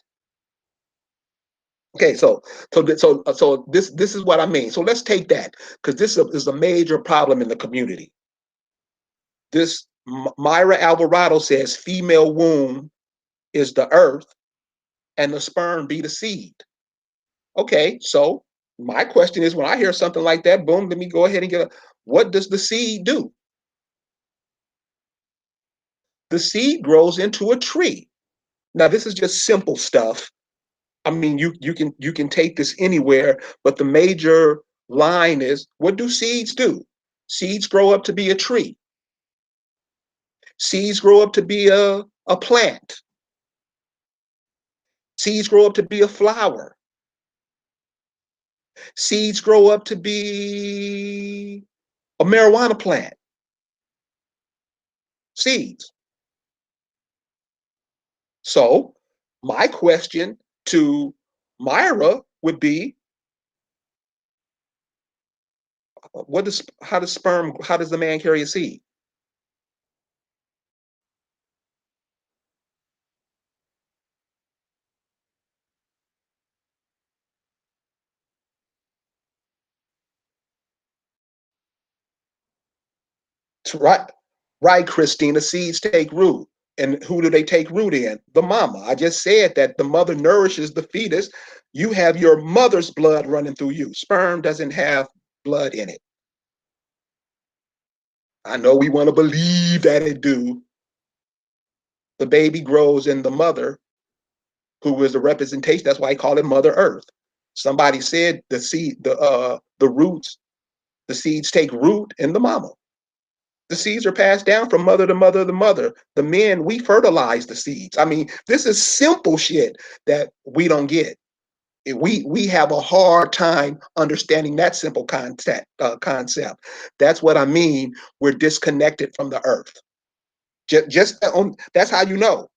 Okay, so this is what I mean. So let's take that because this is a major problem in the community. This Myra Alvarado says female womb is the earth and the sperm be the seed. Okay, so my question is when I hear something like that, boom, let me go ahead and what does the seed do? The seed grows into a tree. Now this is just simple stuff. I mean, you can take this anywhere, but the major line is what do seeds do? Seeds grow up to be a tree. Seeds grow up to be a plant. Seeds grow up to be a flower. Seeds grow up to be a marijuana plant. Seeds. So my question to Myra would be, how does the man carry a seed? It's right, right, Christina. Seeds take root. And who do they take root in? The mama. I just said that the mother nourishes the fetus. You have your mother's blood running through you. Sperm doesn't have blood in it. I know we want to believe that it do. The baby grows in the mother, who is the representation. That's why I call it Mother Earth. Somebody said the roots, the seeds take root in the mama. The seeds are passed down from mother to mother to mother. The men, we fertilize the seeds. I mean, this is simple shit that we don't get. We have a hard time understanding that simple concept. That's what I mean. We're disconnected from the earth. That's how you know.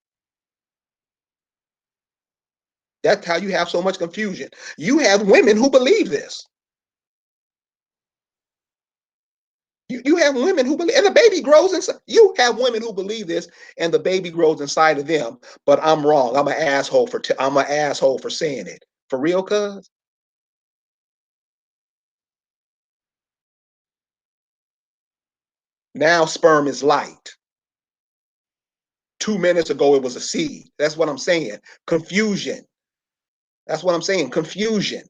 That's how you have so much confusion. You have women who believe this. You have women who believe, and the baby grows inside. You have women who believe this, and the baby grows inside of them. But I'm wrong. I'm an asshole for saying it. For real, cuz. Now sperm is light. 2 minutes ago it was a seed. That's what I'm saying. Confusion. That's what I'm saying. Confusion.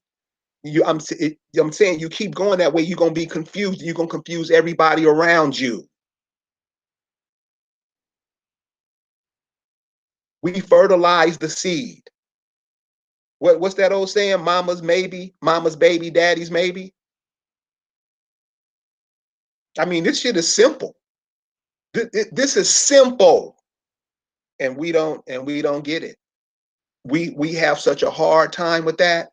I'm saying you keep going that way, you're gonna be confused. You're gonna confuse everybody around you. We fertilize the seed. What's that old saying? Mama's baby, daddy's maybe. I mean, this shit is simple. This is simple, and we don't get it. We have such a hard time with that.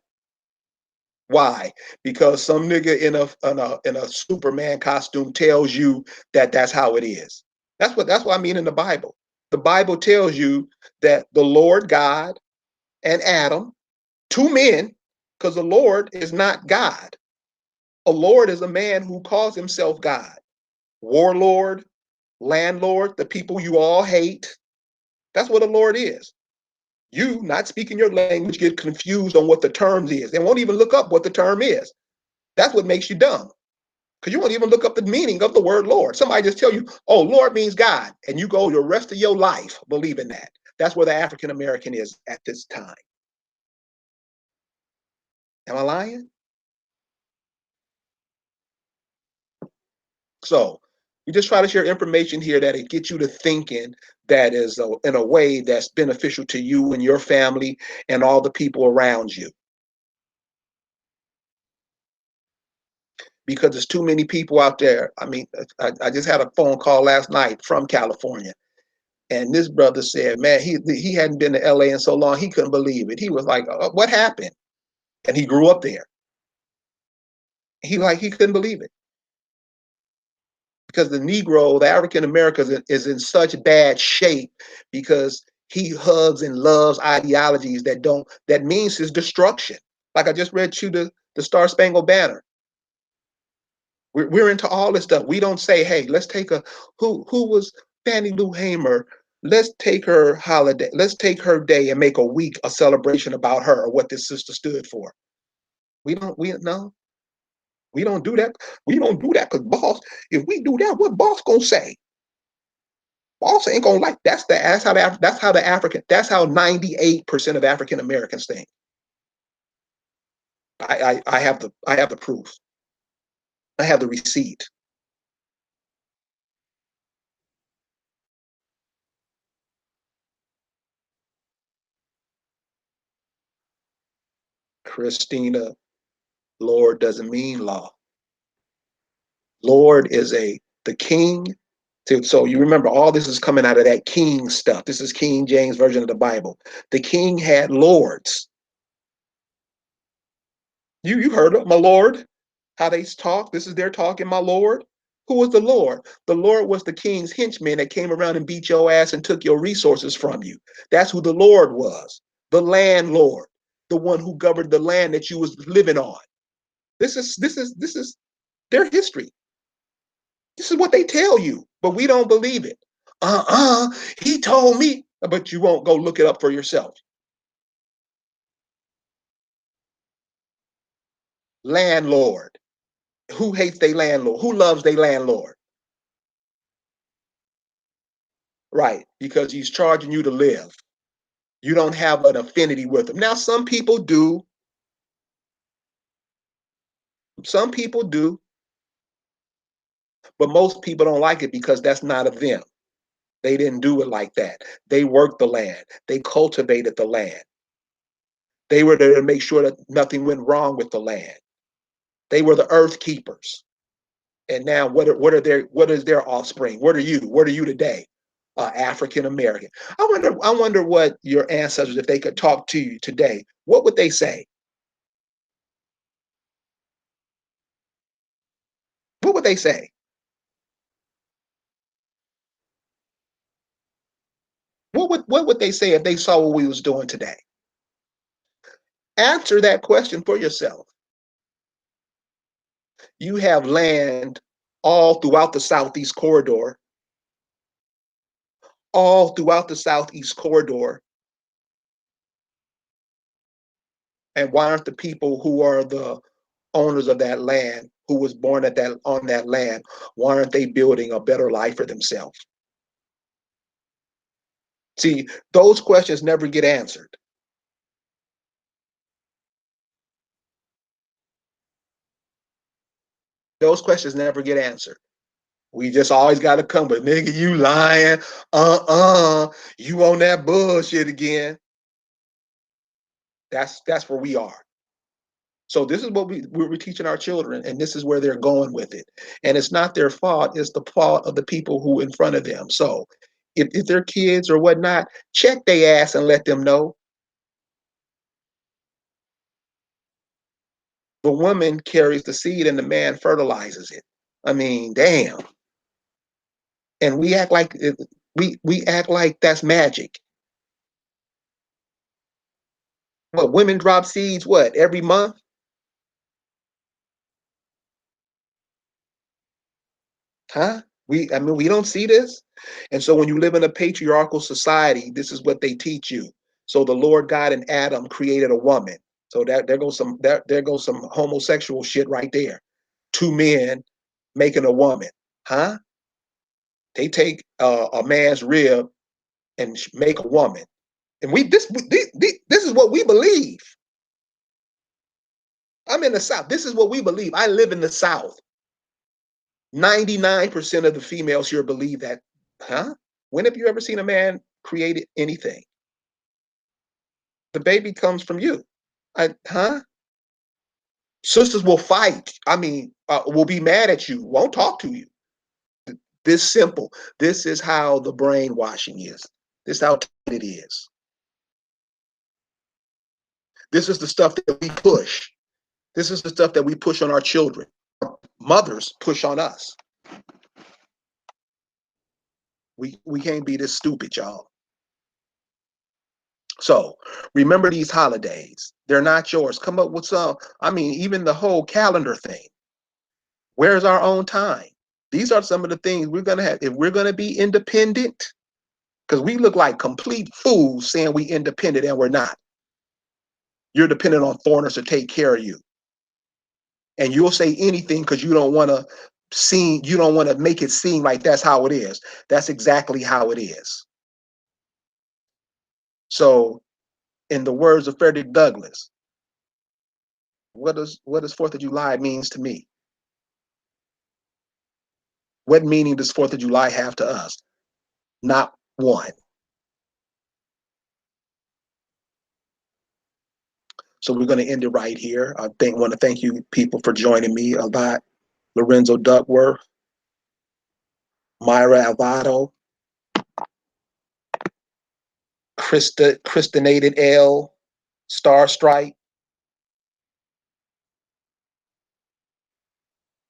Why? Because some nigga in a Superman costume tells you that that's how it is. That's what I mean in the Bible. The Bible tells you that the Lord God and Adam, two men, because the Lord is not God. A Lord is a man who calls himself God. Warlord, landlord, the people you all hate. That's what a Lord is. You, not speaking your language, get confused on what the terms is. They won't even look up what the term is. That's what makes you dumb. Because you won't even look up the meaning of the word Lord. Somebody just tell you, oh, Lord means God, and you go the rest of your life believing that. That's where the African American is at this time. Am I lying? So we just try to share information here that it gets you to thinking that is in a way that's beneficial to you and your family and all the people around you. Because there's too many people out there. I mean, I just had a phone call last night from California, and this brother said, man, he hadn't been to LA in so long he couldn't believe it. He was like, what happened? And he grew up there. He couldn't believe it because the Negro, the African American, is in such bad shape because he hugs and loves ideologies that means his destruction. Like I just read you the Star Spangled Banner. We're into all this stuff. We don't say, hey, let's take who was Fannie Lou Hamer. Let's take her holiday. Let's take her day and make a week a celebration about her or what this sister stood for. We don't. We don't do that. We don't do that because boss. If we do that, what boss gonna say? Boss ain't gonna like. That's how 98% of African Americans think. I have the proof. I have the receipt. Christina, Lord doesn't mean law. Lord is the king. So you remember all this is coming out of that king stuff. This is King James version of the Bible. The king had lords. You heard of my lord? How they talk? This is their talking, my lord. Who was the Lord? The Lord was the king's henchman that came around and beat your ass and took your resources from you. That's who the Lord was. The landlord, the one who governed the land that you was living on. This is their history. This is what they tell you, but we don't believe it. He told me, but you won't go look it up for yourself. Landlord. Who hates their landlord? Who loves their landlord? Right, because he's charging you to live. You don't have an affinity with him. Now, some people do. Some people do, but most people don't like it because that's not of them. They didn't do it like that. They worked the land. They cultivated the land. They were there to make sure that nothing went wrong with the land. They were the earth keepers. And now what is their offspring? What are you? What are you today? African American. I wonder what your ancestors, if they could talk to you today, what would they say? What would they say? What would they say if they saw what we was doing today? Answer that question for yourself. You have land all throughout the Southeast corridor, all throughout the Southeast corridor. And why aren't the people who are the owners of that land, who was born on that land, why aren't they building a better life for themselves? See, those questions never get answered. Those questions never get answered. We just always got to come with, nigga, you lying. You on that bullshit again. That's where we are. So this is what we're teaching our children, and this is where they're going with it. And it's not their fault; it's the fault of the people who in front of them. So if they're kids or whatnot, check their ass and let them know. The woman carries the seed, and the man fertilizes it. I mean, damn. And we act like we act like that's magic. What, women drop seeds? What, every month? Huh? We don't see this. And so when you live in a patriarchal society, this is what they teach you. So the Lord God and Adam created a woman. So there goes some homosexual shit right there. Two men. making a woman, huh? They take a man's rib and make a woman, and this is what we believe. I'm in the South. This is what we believe. I live in the South. 99% of the females here believe that, huh? When have you ever seen a man create anything? The baby comes from you. Huh? Sisters will fight. I mean, will be mad at you, won't talk to you. This simple. This is how the brainwashing is. This is how it is. This is the stuff that we push. This is the stuff that we push on our children. Mothers push on us. We can't be this stupid, y'all. So remember these holidays. They're not yours. Come up with some. I mean, even the whole calendar thing. Where's our own time? These are some of the things we're gonna have if we're gonna be independent. Because we look like complete fools saying we independent and we're not. You're dependent on foreigners to take care of you. And you'll say anything because you don't want to you don't want to make it seem like that's how it is. That's exactly how it is. So, in the words of Frederick Douglass, what does Fourth of July means to me? What meaning does Fourth of July have to us? Not one. So we're going to end it right here. I want to thank you people for joining me a lot. Lorenzo Duckworth, Myra Alvado, Christinated L, Star Strike,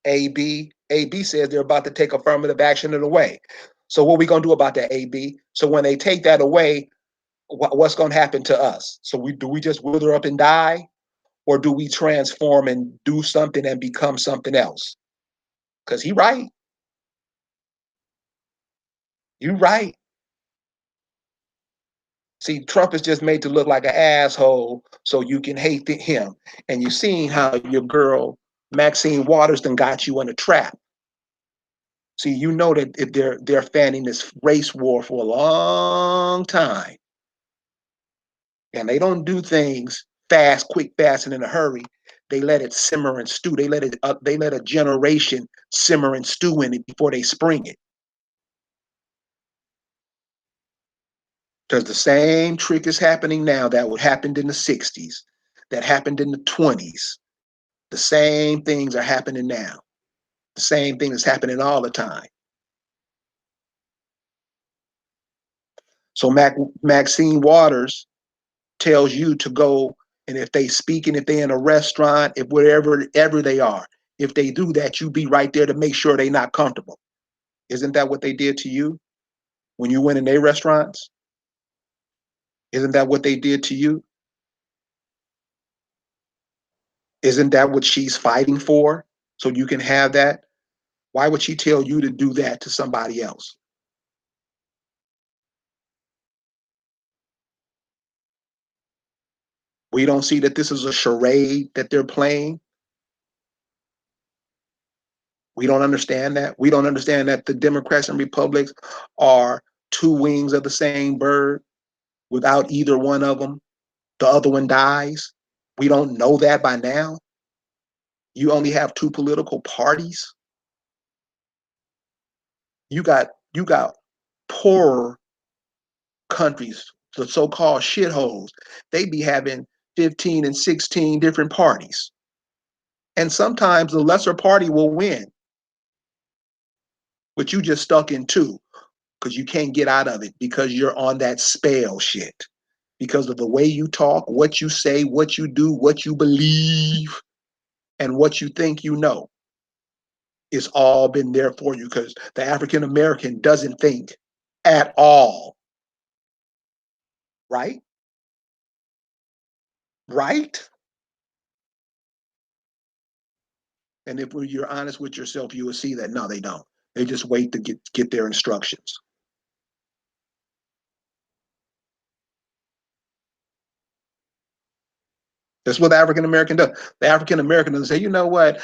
AB. AB says they're about to take affirmative action away. So what are we going to do about that, AB? So when they take that away, what's going to happen to us? So do we just wither up and die? Or do we transform and do something and become something else? Because he right. You right. See, Trump is just made to look like an asshole so you can hate him. And you've seen how your girl, Maxine Waters, done got you in a trap. See, you know that if they're fanning this race war for a long time. And they don't do things fast, quick, fast, and in a hurry. They let it simmer and stew. They let a generation simmer and stew in it before they spring it. Because the same trick is happening now that happened in the 60s, that happened in the 20s. The same things are happening now. The same thing is happening all the time. So Maxine Waters tells you to go, and if they speaking, if they in a restaurant, if wherever ever they are, if they do that, you be right there to make sure they're not comfortable. Isn't that what they did to you when you went in their restaurants? Isn't that what they did to you? Isn't that what she's fighting for? So you can have that? Why would she tell you to do that to somebody else? We don't see that this is a charade that they're playing. We don't understand that. We don't understand that the Democrats and Republicans are two wings of the same bird. Without either one of them, the other one dies. We don't know that by now. You only have two political parties. You got poorer countries, the so-called shitholes. They be having 15 and 16 different parties. And sometimes the lesser party will win, but you just stuck in two because you can't get out of it because you're on that spell shit. Because of the way you talk, what you say, what you do, what you believe, and what you think you know. It's all been there for you because the African American doesn't think at all. Right? Right? And if you're honest with yourself, you will see that no, they don't. They just wait to get their instructions. That's what the African American does. The African American doesn't say, you know what?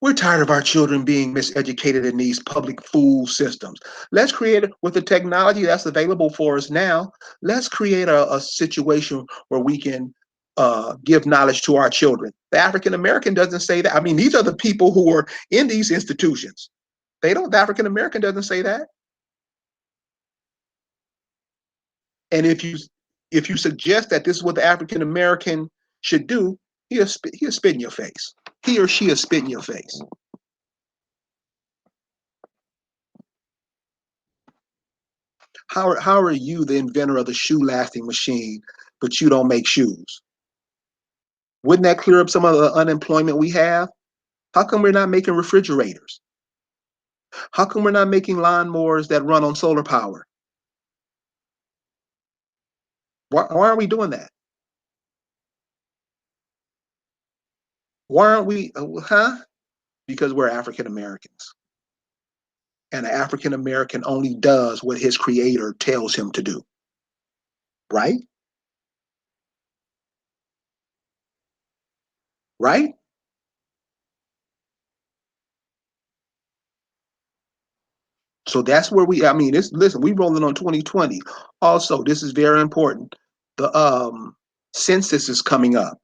We're tired of our children being miseducated in these public food systems. Let's create, with the technology that's available for us now, let's create a situation where we can give knowledge to our children. The African American doesn't say that. I mean, these are the people who are in these institutions. They don't, the African American doesn't say that. And if you suggest that this is what the African American should do, he'll spit in your face. He or she will spit in your face. How are you the inventor of the shoe lasting machine, but you don't make shoes? Wouldn't that clear up some of the unemployment we have? How come we're not making refrigerators? How come we're not making lawnmowers that run on solar power? Why aren't we doing that? Why aren't we, Because we're African Americans. And an African American only does what his creator tells him to do, right? Right? So that's where I mean, listen, we rolling on 2020. Also, this is very important. The census is coming up.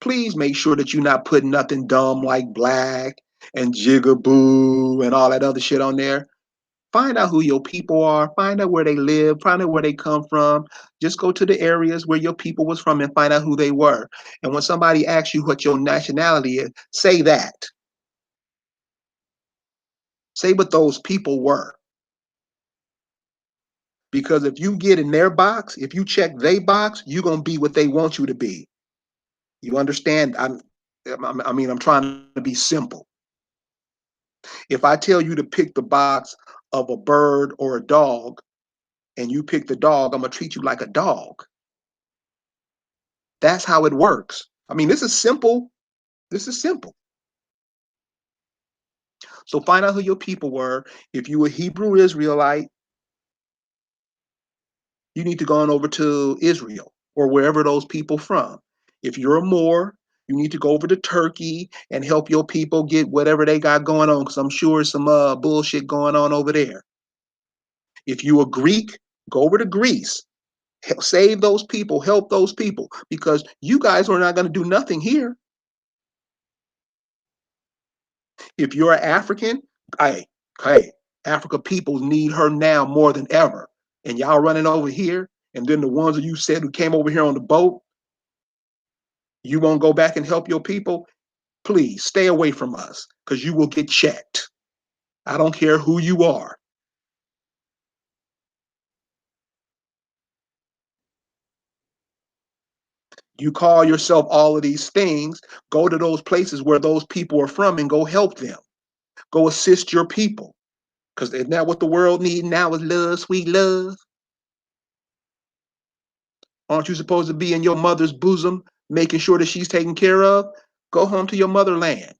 Please make sure that you're not putting nothing dumb like black and jigaboo and all that other shit on there. Find out who your people are, find out where they live, find out where they come from. Just go to the areas where your people was from and find out who they were. And when somebody asks you what your nationality is, say that. Say what those people were. Because if you get in their box, if you check their box, you're gonna be what they want you to be. You understand? I'm trying to be simple. If I tell you to pick the box of a bird or a dog, and you pick the dog, I'm gonna treat you like a dog. That's how it works. I mean, this is simple. This is simple. So find out who your people were. If you were Hebrew Israelite, you need to go on over to Israel or wherever those people from. If you're a Moor, you need to go over to Turkey and help your people get whatever they got going on, because I'm sure some bullshit going on over there. If you a Greek, go over to Greece. Save those people, help those people, because you guys are not going to do nothing here. If you're an African, hey, hey, Africa people need her now more than ever. And y'all running over here, and then the ones that you said who came over here on the boat, you won't go back and help your people? Please stay away from us, because you will get checked. I don't care who you are. You call yourself all of these things, go to those places where those people are from and go help them. Go assist your people. Because isn't that what the world needs now, is love, sweet love? Aren't you supposed to be in your mother's bosom, making sure that she's taken care of? Go home to your motherland.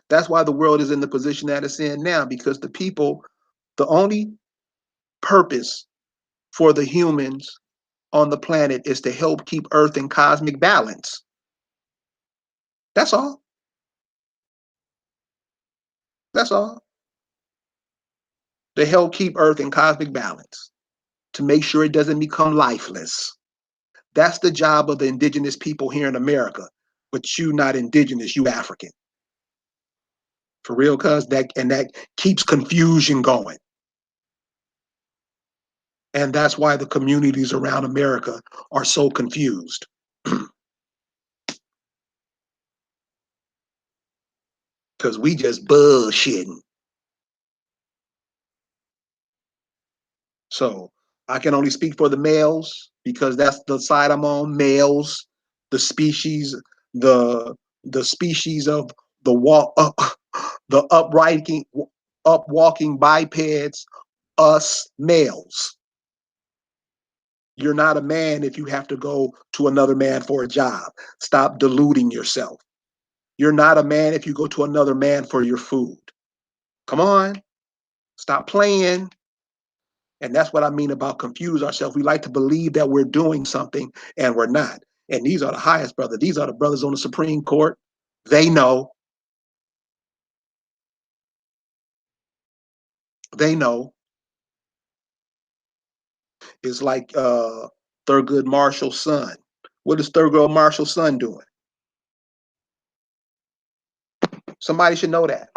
That's why the world is in the position that it's in now, because the people, the only purpose for the humans on the planet is to help keep Earth in cosmic balance. That's all. That's all. To help keep Earth in cosmic balance, to make sure it doesn't become lifeless. That's the job of the indigenous people here in America. But you not indigenous, you African. For real, cuz that keeps confusion going. And that's why the communities around America are so confused. Because we just bullshitting. So I can only speak for the males, because that's the side I'm on. Males, the species, the species of the the up walking bipeds, us males. You're not a man if you have to go to another man for a job. Stop deluding yourself. You're not a man if you go to another man for your food. Come on, stop playing. And that's what I mean about confuse ourselves. We like to believe that we're doing something and we're not. And these are the highest brothers. These are the brothers on the Supreme Court. They know. They know. It's like Thurgood Marshall's son. What is Thurgood Marshall's son doing? Somebody should know that.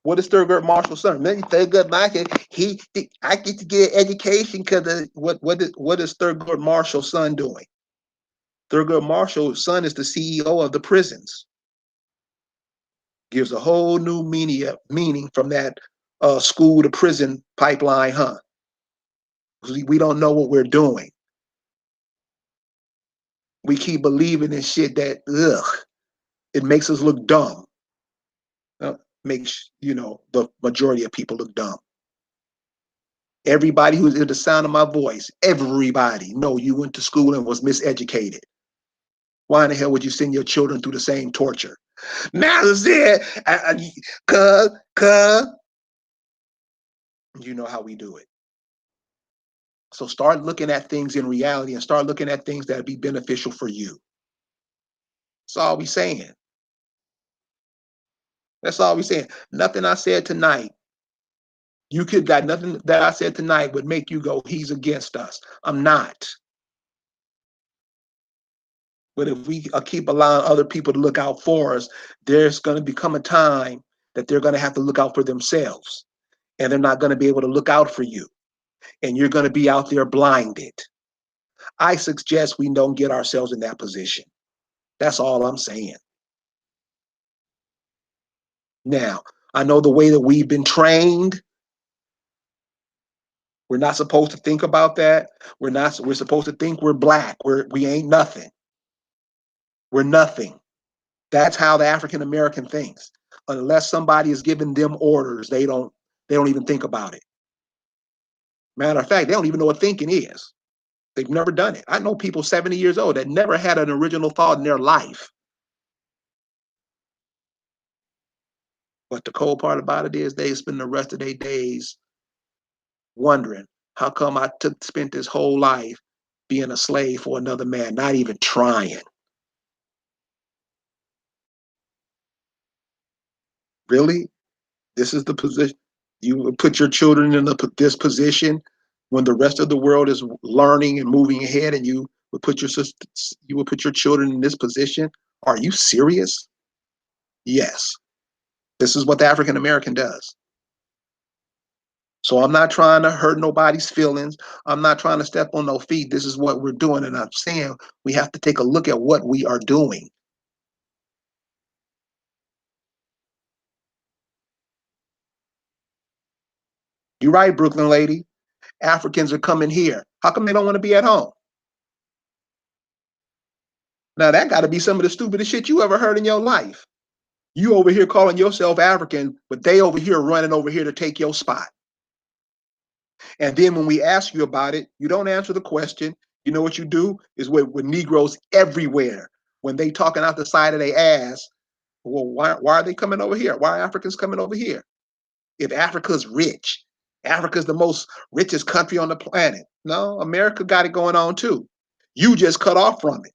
What is Thurgood Marshall's son? Maybe Thurgood Marshall, I get to get an education because what is Thurgood Marshall's son doing? Thurgood Marshall's son is the CEO of the prisons. Gives a whole new meaning from that school to prison pipeline, huh? We don't know what we're doing. We keep believing in shit that, it makes us look dumb. Makes, the majority of people look dumb. Everybody who's in the sound of my voice, everybody know you went to school and was miseducated. Why in the hell would you send your children through the same torture? Now it, cuz, you know how we do it. So start looking at things in reality and start looking at things that be beneficial for you. That's all we saying. That's all we saying. Nothing I said tonight, you could got nothing that I said tonight would make you go, he's against us. I'm not. But if we keep allowing other people to look out for us, there's going to become a time that they're going to have to look out for themselves. And they're not going to be able to look out for you. And you're going to be out there blinded. I suggest we don't get ourselves in that position. That's all I'm saying. Now, I know the way that we've been trained, we're not supposed to think about that. We're supposed to think we're black. We ain't nothing. We're nothing. That's how the African American thinks. Unless somebody is giving them orders, they don't even think about it. Matter of fact, they don't even know what thinking is. They've never done it. I know people 70 years old that never had an original thought in their life. But the cold part about it is they spend the rest of their days wondering, how come I spent this whole life being a slave for another man, not even trying? Really? This is the position you would put your children in this position when the rest of the world is learning and moving ahead, and you would put your children in this position? Are you serious? Yes. This is what the African American does. So I'm not trying to hurt nobody's feelings. I'm not trying to step on no feet. This is what we're doing. And I'm saying we have to take a look at what we are doing. You're right, Brooklyn lady. Africans are coming here. How come they don't want to be at home? Now that got to be some of the stupidest shit you ever heard in your life. You over here calling yourself African, but they over here running over here to take your spot. And then when we ask you about it, you don't answer the question. You know what you do is with Negroes everywhere, when they talking out the side of their ass, well, why are they coming over here? Why are Africans coming over here? If Africa's rich, Africa's the most richest country on the planet. No, America got it going on too. You just cut off from it.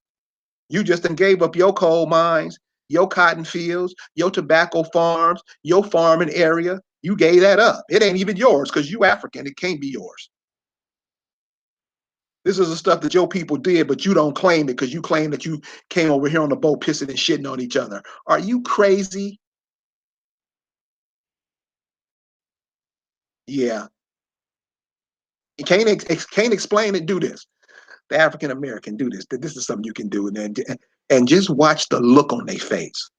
You just done gave up your coal mines, your cotton fields, your tobacco farms, your farming area. You gave that up. It ain't even yours because you African. It can't be yours. This is the stuff that your people did, but you don't claim it because you claim that you came over here on the boat pissing and shitting on each other. Are you crazy? Yeah. You can't explain it. Do this. The African American do this. This is something you can do, and just watch the look on their face.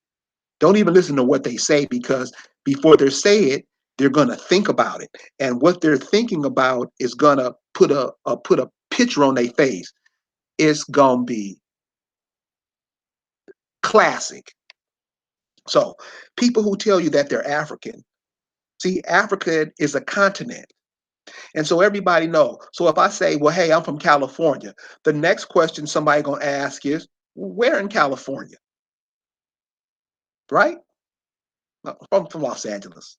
Don't even listen to what they say, because before they say it, they're gonna think about it, and what they're thinking about is gonna put a picture on their face. It's gonna be classic. So people who tell you that they're African, see, Africa is a continent. And so everybody know. So if I say, well, hey, I'm from California, the next question somebody gonna ask is, where in California? Right? From Los Angeles.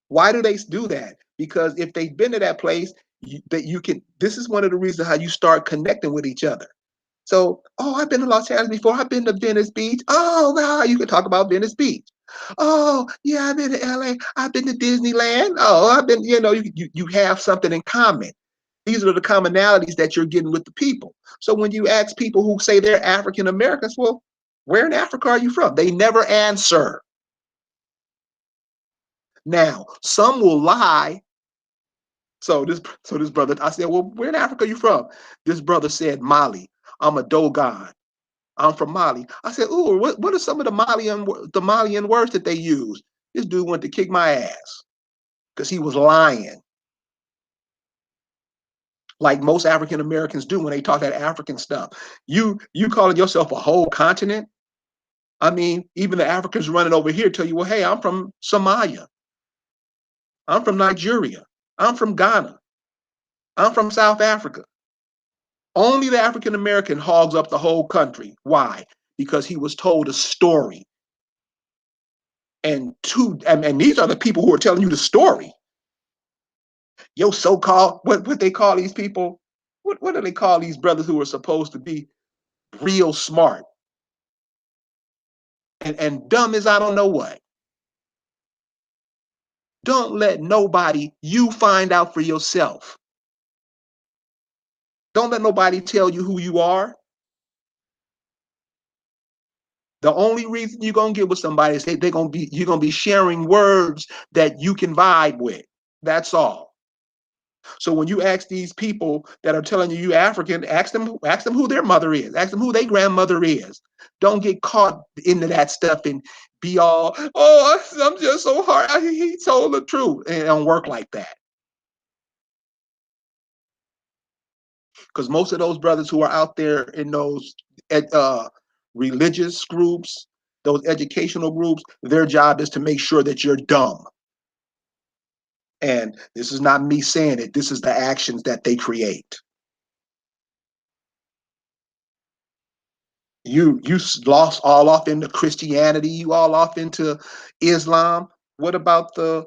Why do they do that? Because if they've been to that place, that you can. This is one of the reasons how you start connecting with each other. So, oh, I've been to Los Angeles before. I've been to Venice Beach. Oh, wow, you can talk about Venice Beach. Oh, yeah, I've been to LA. I've been to Disneyland. Oh, I've been, you have something in common. These are the commonalities that you're getting with the people. So when you ask people who say they're African Americans, well, where in Africa are you from? They never answer. Now, some will lie. So this brother, I said, well, where in Africa are you from? This brother said, Mali. I'm a Dogon. I'm from Mali. I said, ooh, what are some of the Malian words that they use? This dude went to kick my ass because he was lying, like most African Americans do when they talk that African stuff. You calling yourself a whole continent? I mean, even the Africans running over here tell you, well, hey, I'm from Somalia. I'm from Nigeria. I'm from Ghana. I'm from South Africa. Only the African American hogs up the whole country. Why? Because he was told a story. And these are the people who are telling you the story. Yo, so-called, what they call these people? What do they call these brothers who are supposed to be real smart and dumb as I don't know what? Don't let nobody, you find out for yourself. Don't let nobody tell you who you are. The only reason you're gonna get with somebody is you're gonna be sharing words that you can vibe with. That's all. So when you ask these people that are telling you African, ask them who their mother is, ask them who their grandmother is. Don't get caught into that stuff and be all, oh, I'm just so hard. He told the truth. And it don't work like that. Because most of those brothers who are out there in those religious groups, those educational groups, their job is to make sure that you're dumb. And this is not me saying it. This is the actions that they create. You lost all off into Christianity. You all off into Islam. What about the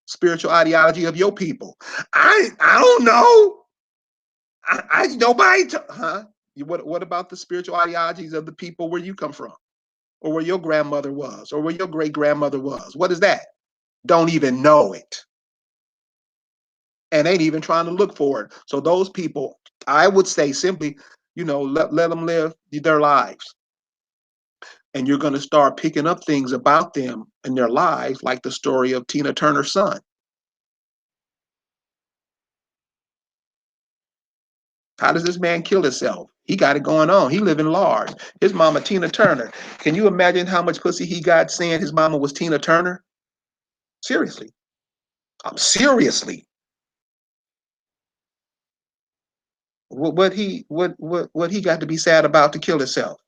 spiritual ideology of your people? I don't know. I nobody. Huh? What about the spiritual ideologies of the people where you come from, or where your grandmother was, or where your great grandmother was? What is that? Don't even know it, and ain't even trying to look for it. So those people, I would say simply, let them live their lives. And you're going to start picking up things about them in their lives, like the story of Tina Turner's son. How does this man kill himself? He got it going on. He living large. His mama, Tina Turner. Can you imagine how much pussy he got saying his mama was Tina Turner? Seriously. Seriously. What he got to be sad about to kill himself?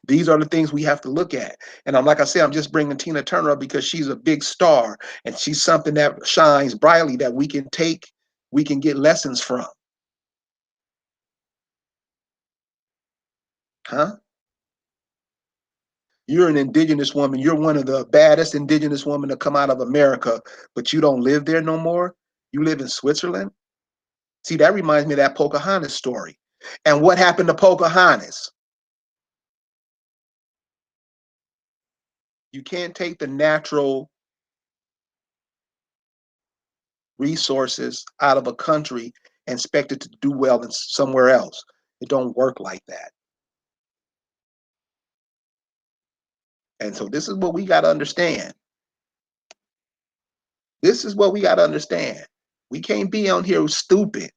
These are the things we have to look at. And like I said, I'm just bringing Tina Turner up because she's a big star and she's something that shines brightly that we can get lessons from. Huh? You're an indigenous woman. You're one of the baddest indigenous women to come out of America, but you don't live there no more. You live in Switzerland. See, that reminds me of that Pocahontas story. And what happened to Pocahontas? You can't take the natural resources out of a country and expect it to do well in somewhere else. It don't work like that. And so this is what we got to understand. This is what we got to understand. We can't be on here stupid.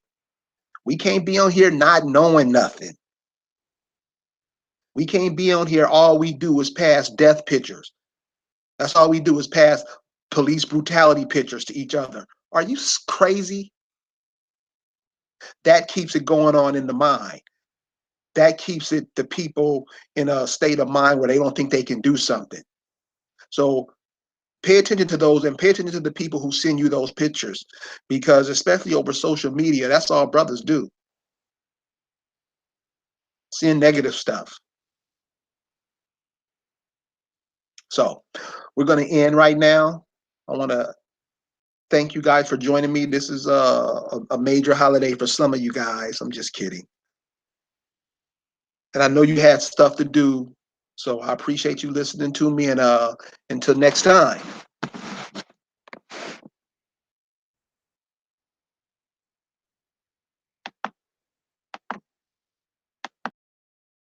We can't be on here not knowing nothing. We can't be on here. All we do is pass death pictures. That's all we do is pass police brutality pictures to each other. Are you crazy? That keeps it going on in the mind. That keeps the people in a state of mind where they don't think they can do something. So pay attention to those and pay attention to the people who send you those pictures, because especially over social media, that's all brothers do. Send negative stuff. So we're going to end right now. I want to Thank you guys for joining me. This is a major holiday for some of you guys. I'm just kidding. And I know you had stuff to do. So I appreciate you listening to me. And until next time.